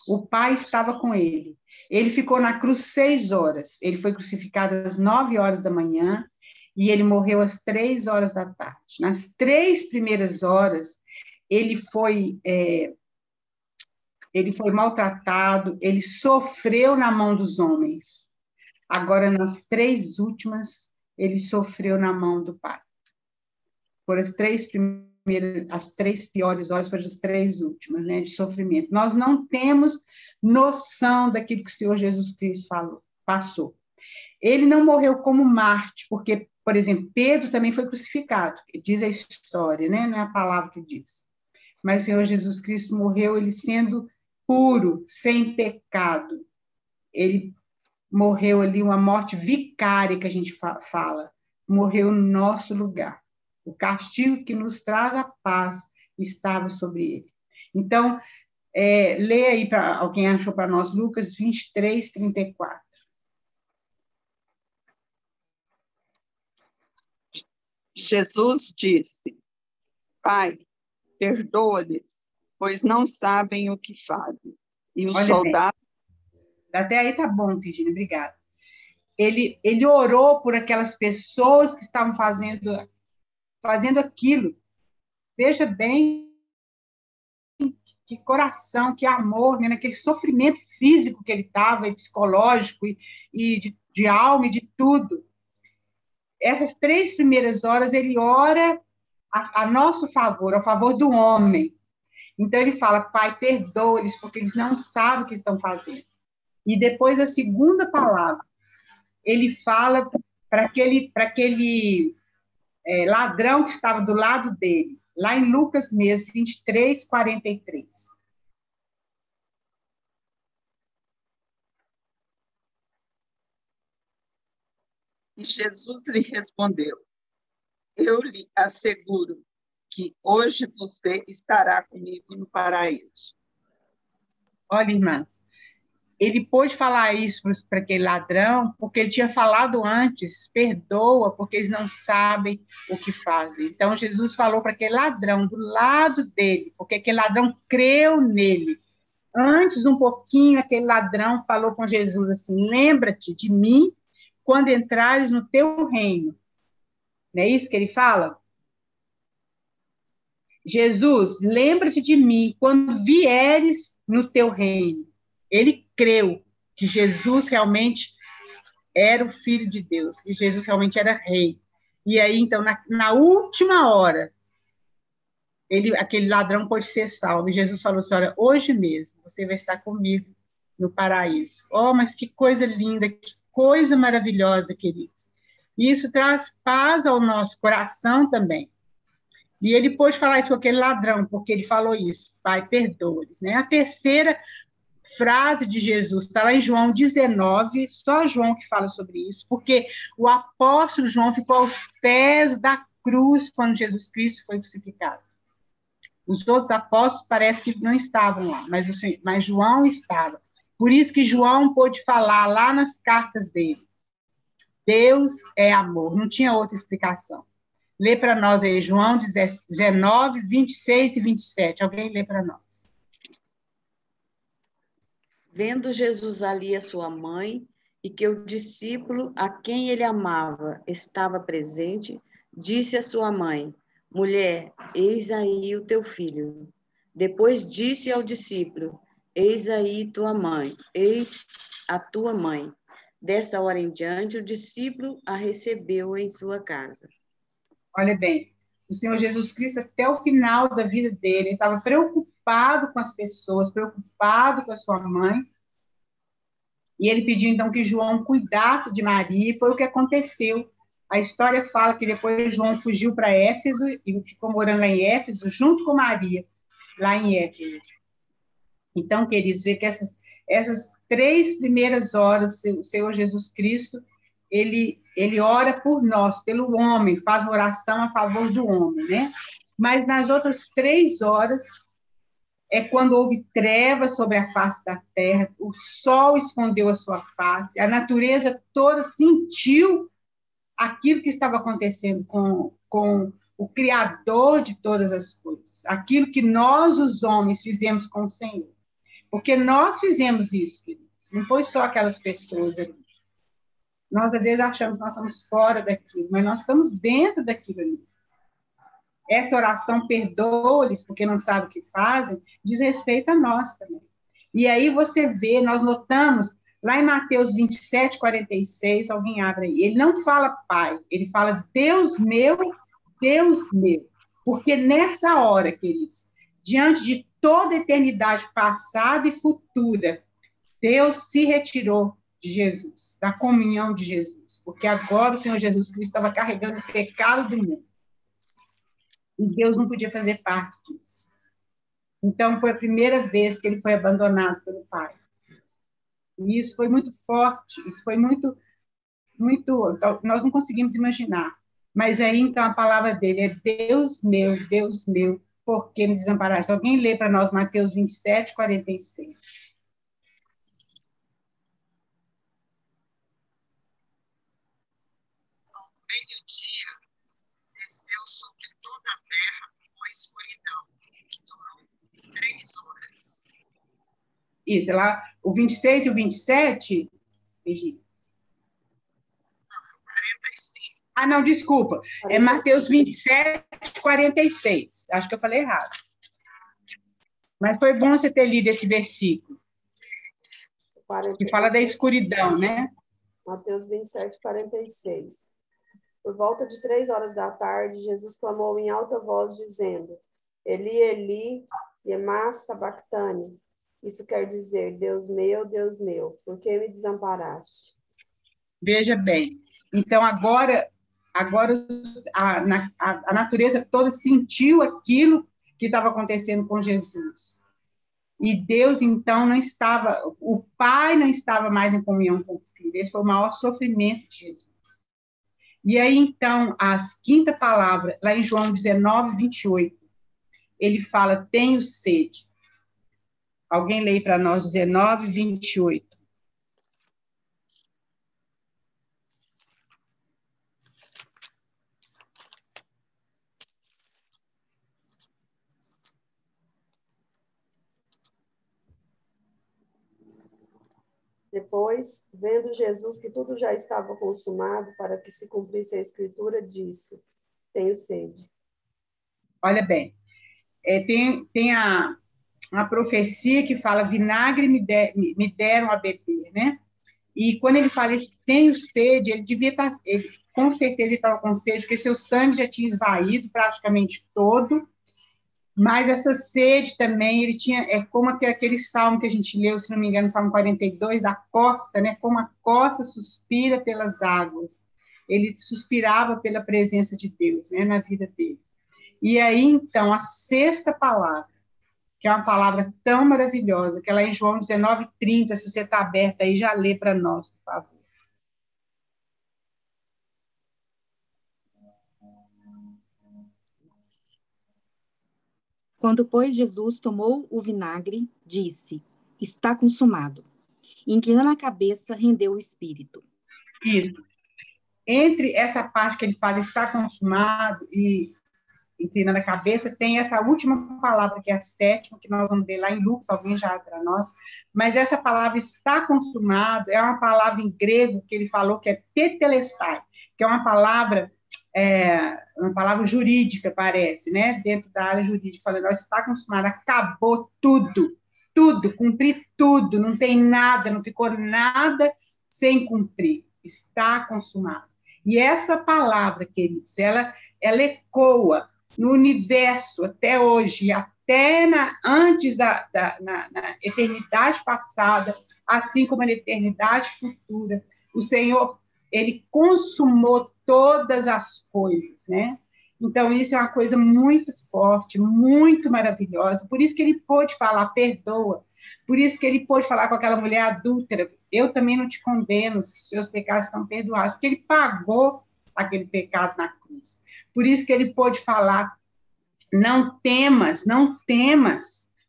O Pai estava com ele. Ele ficou na cruz 6 horas. Ele foi crucificado às 9 horas da manhã e ele morreu às 3 horas da tarde. Nas 3 primeiras horas, ele foi maltratado, ele sofreu na mão dos homens. Agora, nas 3 últimas, ele sofreu na mão do Pai. Por as 3 primeiras as 3 piores horas foram as 3 últimas, né, de sofrimento. Nós não temos noção daquilo que o Senhor Jesus Cristo passou. Ele não morreu como Marte, porque, por exemplo, Pedro também foi crucificado, diz a história, né, não é a palavra que diz. Mas o Senhor Jesus Cristo morreu ele sendo puro, sem pecado. Ele morreu ali uma morte vicária, que a gente fala. Morreu no nosso lugar. O castigo que nos traz a paz estava sobre ele. Então, leia aí, para alguém achou para nós, Lucas 23, 34. Jesus disse: Pai, perdoa-lhes, pois não sabem o que fazem. E os soldados... Até aí tá bom, Virginia, obrigada. Ele orou por aquelas pessoas que estavam fazendo aquilo. Veja bem que coração, que amor, né? Naquele sofrimento físico que ele estava, e psicológico, e de alma, e de tudo. Essas 3 primeiras horas, ele ora a nosso favor, ao favor do homem. Então, ele fala, Pai, perdoa-lhes, porque eles não sabem o que estão fazendo. E depois, a segunda palavra, ele fala para aquele ladrão que estava do lado dele, lá em Lucas mesmo, 23, 43. E Jesus lhe respondeu: Eu lhe asseguro que hoje você estará comigo no paraíso. Olha, irmãs, ele pôde falar isso para aquele ladrão, porque ele tinha falado antes, perdoa, porque eles não sabem o que fazem. Então, Jesus falou para aquele ladrão do lado dele, porque aquele ladrão creu nele. Antes, um pouquinho, aquele ladrão falou com Jesus assim, lembra-te de mim quando entrares no teu reino. Não é isso que ele fala? Jesus, lembra-te de mim quando vieres no teu reino. Ele creu que Jesus realmente era o Filho de Deus, que Jesus realmente era rei. E aí, então, na última hora, aquele ladrão pôde ser salvo. E Jesus falou assim, olha, hoje mesmo você vai estar comigo no paraíso. Oh, mas que coisa linda, que coisa maravilhosa, queridos. E isso traz paz ao nosso coração também. E ele pôde falar isso com aquele ladrão, porque ele falou isso, Pai, perdoa-lhes. Né? A terceira frase de Jesus está lá em João 19, só João que fala sobre isso, porque o apóstolo João ficou aos pés da cruz quando Jesus Cristo foi crucificado. Os outros apóstolos parece que não estavam lá, mas João estava. Por isso que João pôde falar lá nas cartas dele. Deus é amor, não tinha outra explicação. Lê para nós aí, João 19, 26 e 27. Alguém lê para nós. Vendo Jesus ali a sua mãe e que o discípulo a quem ele amava estava presente, disse à sua mãe, mulher, eis aí o teu filho. Depois disse ao discípulo, eis aí tua mãe, eis a tua mãe. Dessa hora em diante, o discípulo a recebeu em sua casa. Olha bem, o Senhor Jesus Cristo, até o final da vida dele, ele estava preocupado com as pessoas, preocupado com a sua mãe, e ele pediu, então, que João cuidasse de Maria, e foi o que aconteceu. A história fala que depois João fugiu para Éfeso, e ficou morando lá em Éfeso, junto com Maria, lá em Éfeso. Então, queridos, vê que essas 3 primeiras horas, o Senhor Jesus Cristo, ele ora por nós, pelo homem, faz uma oração a favor do homem, né? Mas nas outras 3 horas é quando houve trevas sobre a face da terra, o sol escondeu a sua face, a natureza toda sentiu aquilo que estava acontecendo com o Criador de todas as coisas, aquilo que nós, os homens, fizemos com o Senhor. Porque nós fizemos isso, queridos. Não foi só aquelas pessoas ali. Nós, às vezes, achamos que nós estamos fora daquilo, mas nós estamos dentro daquilo ali. Essa oração, perdoa-lhes, porque não sabem o que fazem, diz respeito a nós também. E aí você vê, nós notamos, lá em Mateus 27, 46, alguém abre aí, ele não fala Pai, ele fala Deus meu, Deus meu. Porque nessa hora, queridos, diante de toda a eternidade passada e futura, Deus se retirou de Jesus, da comunhão de Jesus, porque agora o Senhor Jesus Cristo estava carregando o pecado do mundo. E Deus não podia fazer parte disso. Então, foi a primeira vez que ele foi abandonado pelo Pai. E isso foi muito forte, isso foi muito, nós não conseguimos imaginar. Mas aí, então, a palavra dele é Deus meu, por que me desamparaste? Alguém lê para nós Mateus 27, 46. Ao meio-dia, desceu sobre toda a terra uma escuridão, que durou 3 horas. Isso, lá, o 26 e o 27, Virgínia. 45. Ah, não, desculpa. É Mateus 27, 46. Acho que eu falei errado. Mas foi bom você ter lido esse versículo. Que fala da escuridão, né? Mateus 27, 46. Por volta de 3 horas da tarde, Jesus clamou em alta voz, dizendo: Eli, Eli, lema sabachthani. Isso quer dizer, Deus meu, por que me desamparaste? Veja bem. Então, agora a natureza toda sentiu aquilo que estava acontecendo com Jesus. E Deus, então, o Pai não estava mais em comunhão com o Filho. Esse foi o maior sofrimento de Jesus. E aí, então, a quinta palavra, lá em João 19, 28, ele fala, tenho sede. Alguém lê para nós 19, 28. Depois, vendo Jesus que tudo já estava consumado para que se cumprisse a Escritura, disse, tenho sede. Olha bem, tem a profecia que fala, vinagre me deram a beber, né? E quando ele fala, tenho sede, ele devia estar, com certeza ele estava com sede, porque seu sangue já tinha esvaído praticamente todo, mas essa sede também, ele tinha, como aquele salmo que a gente leu, se não me engano, Salmo 42, da costa, né? Como a costa suspira pelas águas. Ele suspirava pela presença de Deus, né? Na vida dele. E aí, então, a sexta palavra, que é uma palavra tão maravilhosa, que ela é em João 19:30, se você está aberta aí, já lê para nós, por favor. Quando, pois, Jesus tomou o vinagre, disse, está consumado. E, inclinando a cabeça, rendeu o espírito. Isso. Entre essa parte que ele fala, está consumado, e inclinando a cabeça, tem essa última palavra, que é a sétima, que nós vamos ver lá em Lucas, alguém já para nós, mas essa palavra está consumado, é uma palavra em grego que ele falou que é tetelestai, que é uma palavra jurídica, parece, né? Dentro da área jurídica, falando, está consumado, acabou tudo, cumpri tudo, não tem nada, não ficou nada sem cumprir, está consumado. E essa palavra, queridos, ela ecoa no universo até hoje, até antes na eternidade passada, assim como na eternidade futura. O Senhor, ele consumou todas as coisas, né? Então, isso é uma coisa muito forte, muito maravilhosa. Por isso que ele pôde falar, perdoa. Por isso que ele pôde falar com aquela mulher adúltera, eu também não te condeno, seus pecados estão perdoados, porque ele pagou aquele pecado na cruz. Por isso que ele pôde falar, não temas,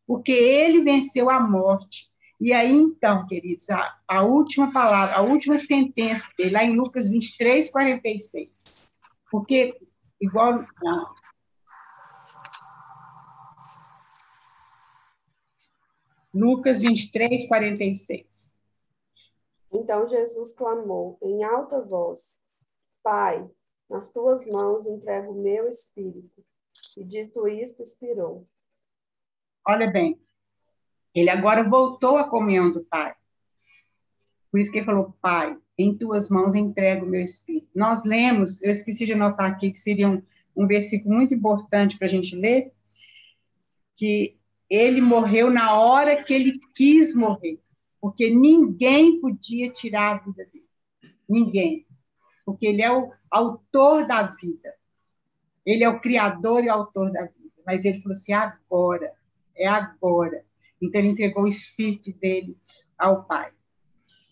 porque ele venceu a morte. E aí, então, queridos, a última palavra, a última sentença dele, lá em Lucas 23, 46. Porque, igual... Lucas 23, 46. Então Jesus clamou em alta voz, Pai, nas tuas mãos entrego o meu espírito. E dito isto, expirou. Olha bem, ele agora voltou à comunhão do Pai. Por isso que ele falou, Pai, em tuas mãos entrego o meu espírito. Nós lemos, eu esqueci de anotar aqui, que seriam um versículo muito importante para a gente ler, que ele morreu na hora que ele quis morrer, porque ninguém podia tirar a vida dele. Ninguém. Porque ele é o autor da vida. Ele é o criador e autor da vida. Mas ele falou assim, agora, é agora. Então, ele entregou o espírito dele ao Pai.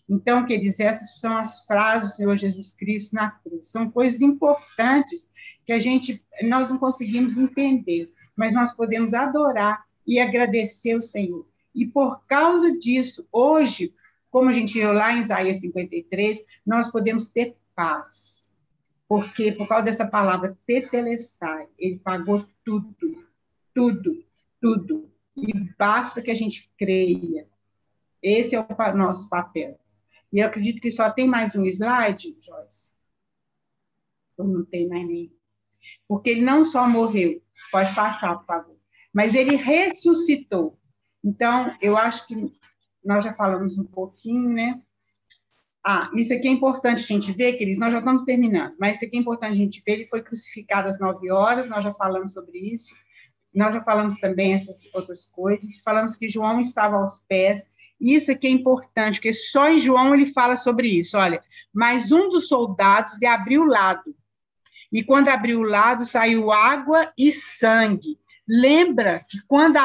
Então, queridos, essas são as frases do Senhor Jesus Cristo na cruz. São coisas importantes que nós não conseguimos entender, mas nós podemos adorar e agradecer o Senhor. E por causa disso, hoje, como a gente viu lá em Isaías 53, nós podemos ter paz. Porque, por causa dessa palavra, tetelestai, ele pagou tudo, tudo, tudo. E basta que a gente creia. Esse é o nosso papel. E eu acredito que só tem mais um slide, Joyce. Ou não tem mais nem. Porque ele não só morreu, pode passar, por favor, mas ele ressuscitou. Então, eu acho que nós já falamos um pouquinho, né? Isso aqui é importante a gente ver, queridos, nós já estamos terminando, mas isso aqui é importante a gente ver, ele foi crucificado às 9 horas, nós já falamos sobre isso, nós já falamos também essas outras coisas, falamos que João estava aos pés. Isso aqui é importante, porque só em João ele fala sobre isso. Olha, mas um dos soldados lhe abriu o lado. E quando abriu o lado, saiu água e sangue. Lembra que quando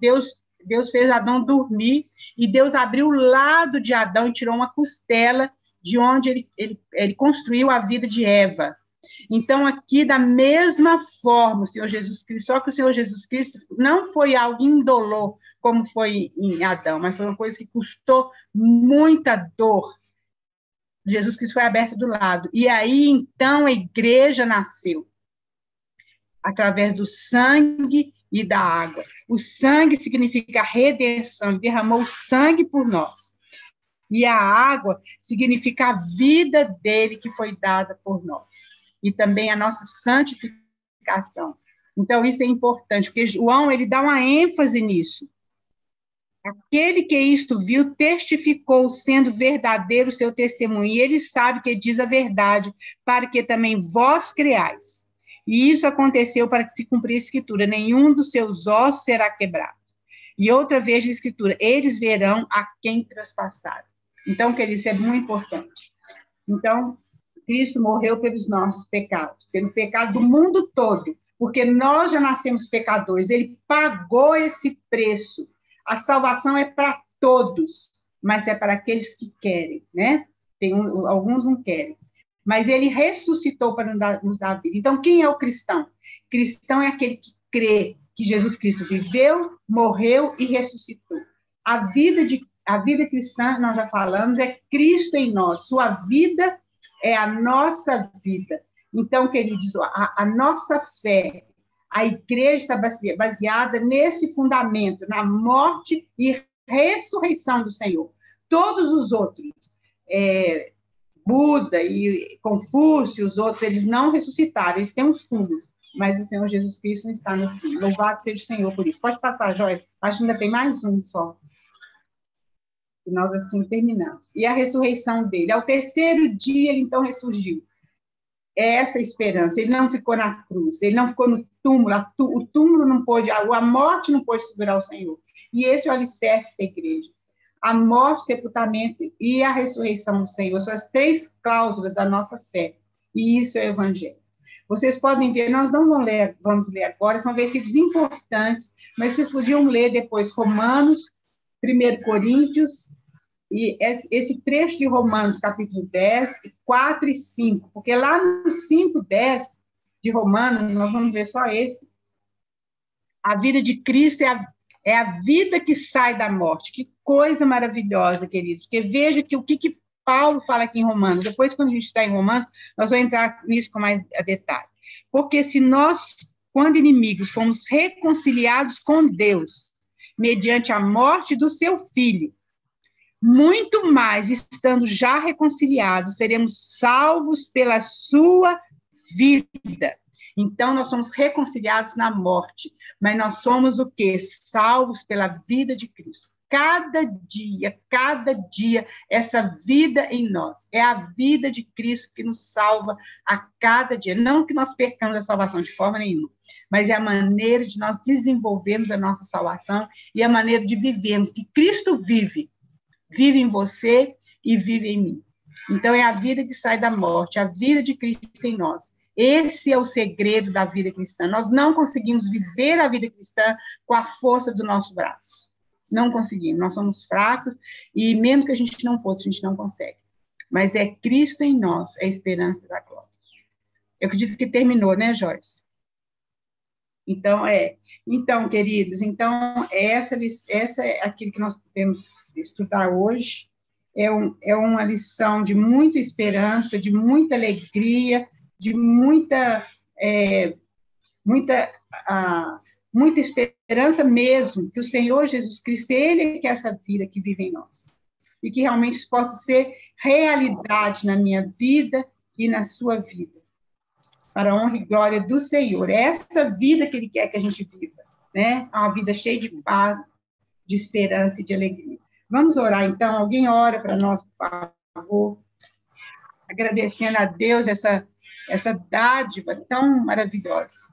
Deus fez Adão dormir, e Deus abriu o lado de Adão e tirou uma costela de onde ele construiu a vida de Eva. Então, aqui, da mesma forma, o Senhor Jesus Cristo, só que o Senhor Jesus Cristo não foi algo indolor, como foi em Adão, mas foi uma coisa que custou muita dor. Jesus Cristo foi aberto do lado. E aí, então, a igreja nasceu, através do sangue e da água. O sangue significa redenção, ele derramou o sangue por nós. E a água significa a vida dele que foi dada por nós. E também a nossa santificação. Então, isso é importante, porque João, ele dá uma ênfase nisso. Aquele que isto viu, testificou, sendo verdadeiro o seu testemunho, e ele sabe que diz a verdade, para que também vós creais. E isso aconteceu para que se cumprisse a Escritura, nenhum dos seus ossos será quebrado. E outra vez a Escritura, eles verão a quem traspassaram. Então, queridos, isso é muito importante. Então, Cristo morreu pelos nossos pecados, pelo pecado do mundo todo, porque nós já nascemos pecadores, ele pagou esse preço. A salvação é para todos, mas é para aqueles que querem, né? Alguns não querem. Mas ele ressuscitou para nos dar vida. Então, quem é o cristão? Cristão é aquele que crê que Jesus Cristo viveu, morreu e ressuscitou. A vida cristã, nós já falamos, é Cristo em nós. Sua vida é a nossa vida. Então, queridos, a nossa fé, a igreja está baseada nesse fundamento, na morte e ressurreição do Senhor. Todos os outros, Buda e Confúcio, os outros, eles não ressuscitaram, eles têm uns fundos, mas o Senhor Jesus Cristo não está no fim. Louvado seja o Senhor por isso. Pode passar, Joyce. Acho que ainda tem mais um só. E nós assim terminamos. E a ressurreição dele. Ao terceiro dia, ele então ressurgiu. É essa a esperança. Ele não ficou na cruz, ele não ficou no túmulo. O túmulo não pôde, a morte não pôde segurar o Senhor. E esse é o alicerce da igreja. A morte, o sepultamento e a ressurreição do Senhor são as 3 cláusulas da nossa fé. E isso é o evangelho. Vocês podem ver, nós não vamos ler agora, são versículos importantes, mas vocês podiam ler depois Romanos, 1 Coríntios, e esse trecho de Romanos, capítulo 10, 4 e 5, porque lá no 5, 10 de Romanos, nós vamos ler só esse. A vida de Cristo é a vida que sai da morte. Que coisa maravilhosa, queridos, porque veja que o que Paulo fala aqui em Romanos. Depois, quando a gente está em Romanos, nós vamos entrar nisso com mais detalhe. Porque se nós, quando inimigos, fomos reconciliados com Deus, mediante a morte do seu Filho, muito mais, estando já reconciliados, seremos salvos pela sua vida. Então, nós somos reconciliados na morte, mas nós somos o quê? Salvos pela vida de Cristo. cada dia, essa vida em nós. É a vida de Cristo que nos salva a cada dia. Não que nós percamos a salvação de forma nenhuma, mas é a maneira de nós desenvolvermos a nossa salvação e a maneira de vivermos, que Cristo vive em você e vive em mim. Então, é a vida que sai da morte, a vida de Cristo em nós. Esse é o segredo da vida cristã. Nós não conseguimos viver a vida cristã com a força do nosso braço. Não conseguimos. Nós somos fracos e mesmo que a gente não fosse, a gente não consegue. Mas é Cristo em nós, é a esperança da glória. Eu acredito que terminou, né, Joyce? Então, queridos, essa é aquilo que nós podemos estudar hoje. É uma lição de muita esperança, de muita alegria, de muita esperança mesmo, que o Senhor Jesus Cristo, Ele que é essa vida que vive em nós. E que realmente isso possa ser realidade na minha vida e na sua vida. Para a honra e glória do Senhor. É essa vida que Ele quer que a gente viva, né? Uma vida cheia de paz, de esperança e de alegria. Vamos orar, então. Alguém ora para nós, por favor. Agradecendo a Deus essa dádiva tão maravilhosa.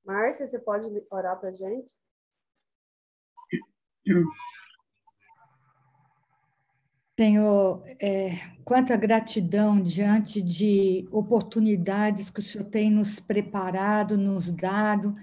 Márcia, você pode orar para a gente? Senhor, quanta gratidão diante de oportunidades que o Senhor tem nos preparado, nos dado,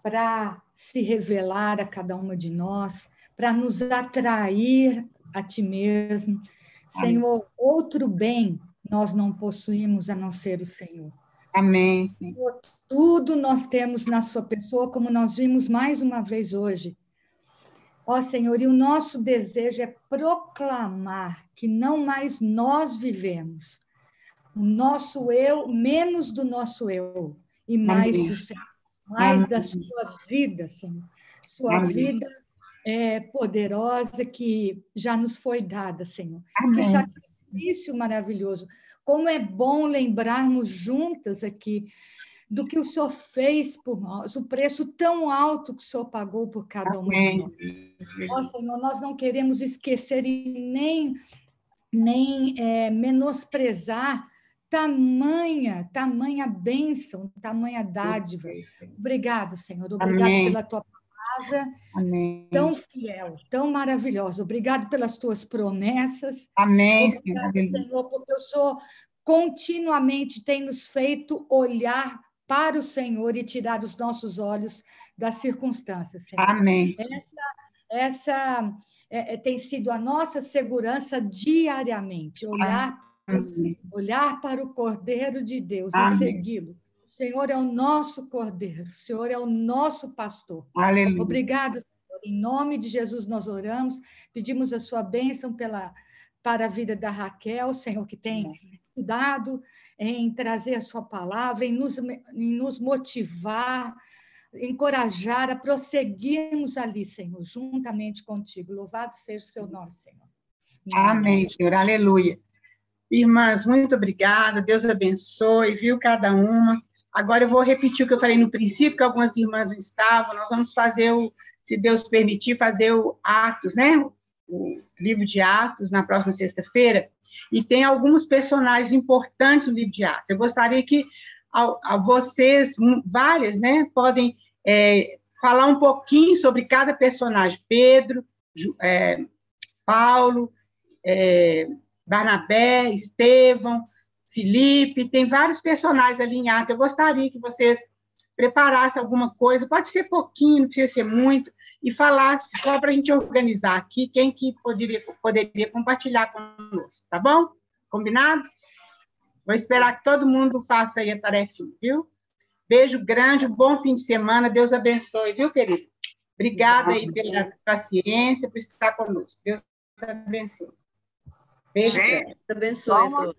para se revelar a cada uma de nós, para nos atrair a Ti mesmo. Senhor, outro bem nós não possuímos a não ser o Senhor. Amém. Senhor, tudo nós temos na Sua pessoa, como nós vimos mais uma vez hoje. Ó Senhor, e o nosso desejo é proclamar que não mais nós vivemos, o nosso eu, menos do nosso eu, e mais do Senhor, mais da Sua vida, Senhor. Sua vida poderosa que já nos foi dada, Senhor. Que sacrifício maravilhoso. Como é bom lembrarmos juntas aqui do que o Senhor fez por nós, o preço tão alto que o Senhor pagou por cada uma de nós. Ó Senhor, nós não queremos esquecer e nem menosprezar tamanha bênção, tamanha dádiva. Obrigado, Senhor. Obrigado pela Tua palavra tão fiel, tão maravilhosa. Obrigado pelas Tuas promessas. Amém, Obrigado, Senhor, porque o Senhor continuamente tem nos feito olhar para o Senhor e tirar os nossos olhos das circunstâncias, Senhor. Amém. Essa tem sido a nossa segurança diariamente, olhar para o Cordeiro de Deus e segui-lo. O Senhor é o nosso Cordeiro, o Senhor é o nosso pastor. Aleluia. Obrigado, Senhor. Em nome de Jesus nós oramos, pedimos a sua bênção para a vida da Raquel, Senhor, que tem cuidado em trazer a sua palavra, em nos motivar, encorajar a prosseguirmos ali, Senhor, juntamente contigo. Louvado seja o seu nome, Senhor. Amém, Senhor. Aleluia. Irmãs, muito obrigada. Deus abençoe, viu, cada uma. Agora eu vou repetir o que eu falei no princípio, que algumas irmãs não estavam. Nós vamos fazer, se Deus permitir, fazer o Atos, né? O livro de Atos, na próxima sexta-feira, e tem alguns personagens importantes no livro de Atos. Eu gostaria que vocês, várias, né, podem falar um pouquinho sobre cada personagem. Pedro, Paulo, Barnabé, Estevão, Filipe, tem vários personagens ali em Atos. Eu gostaria que vocês preparassem alguma coisa, pode ser pouquinho, não precisa ser muito, e falasse, só para a gente organizar aqui, quem que poderia compartilhar conosco, tá bom? Combinado? Vou esperar que todo mundo faça aí a tarefinha, viu? Beijo grande, um bom fim de semana, Deus abençoe, viu, querido? Obrigada aí pela paciência, por estar conosco. Deus abençoe. Beijo grande. Deus abençoe a todos.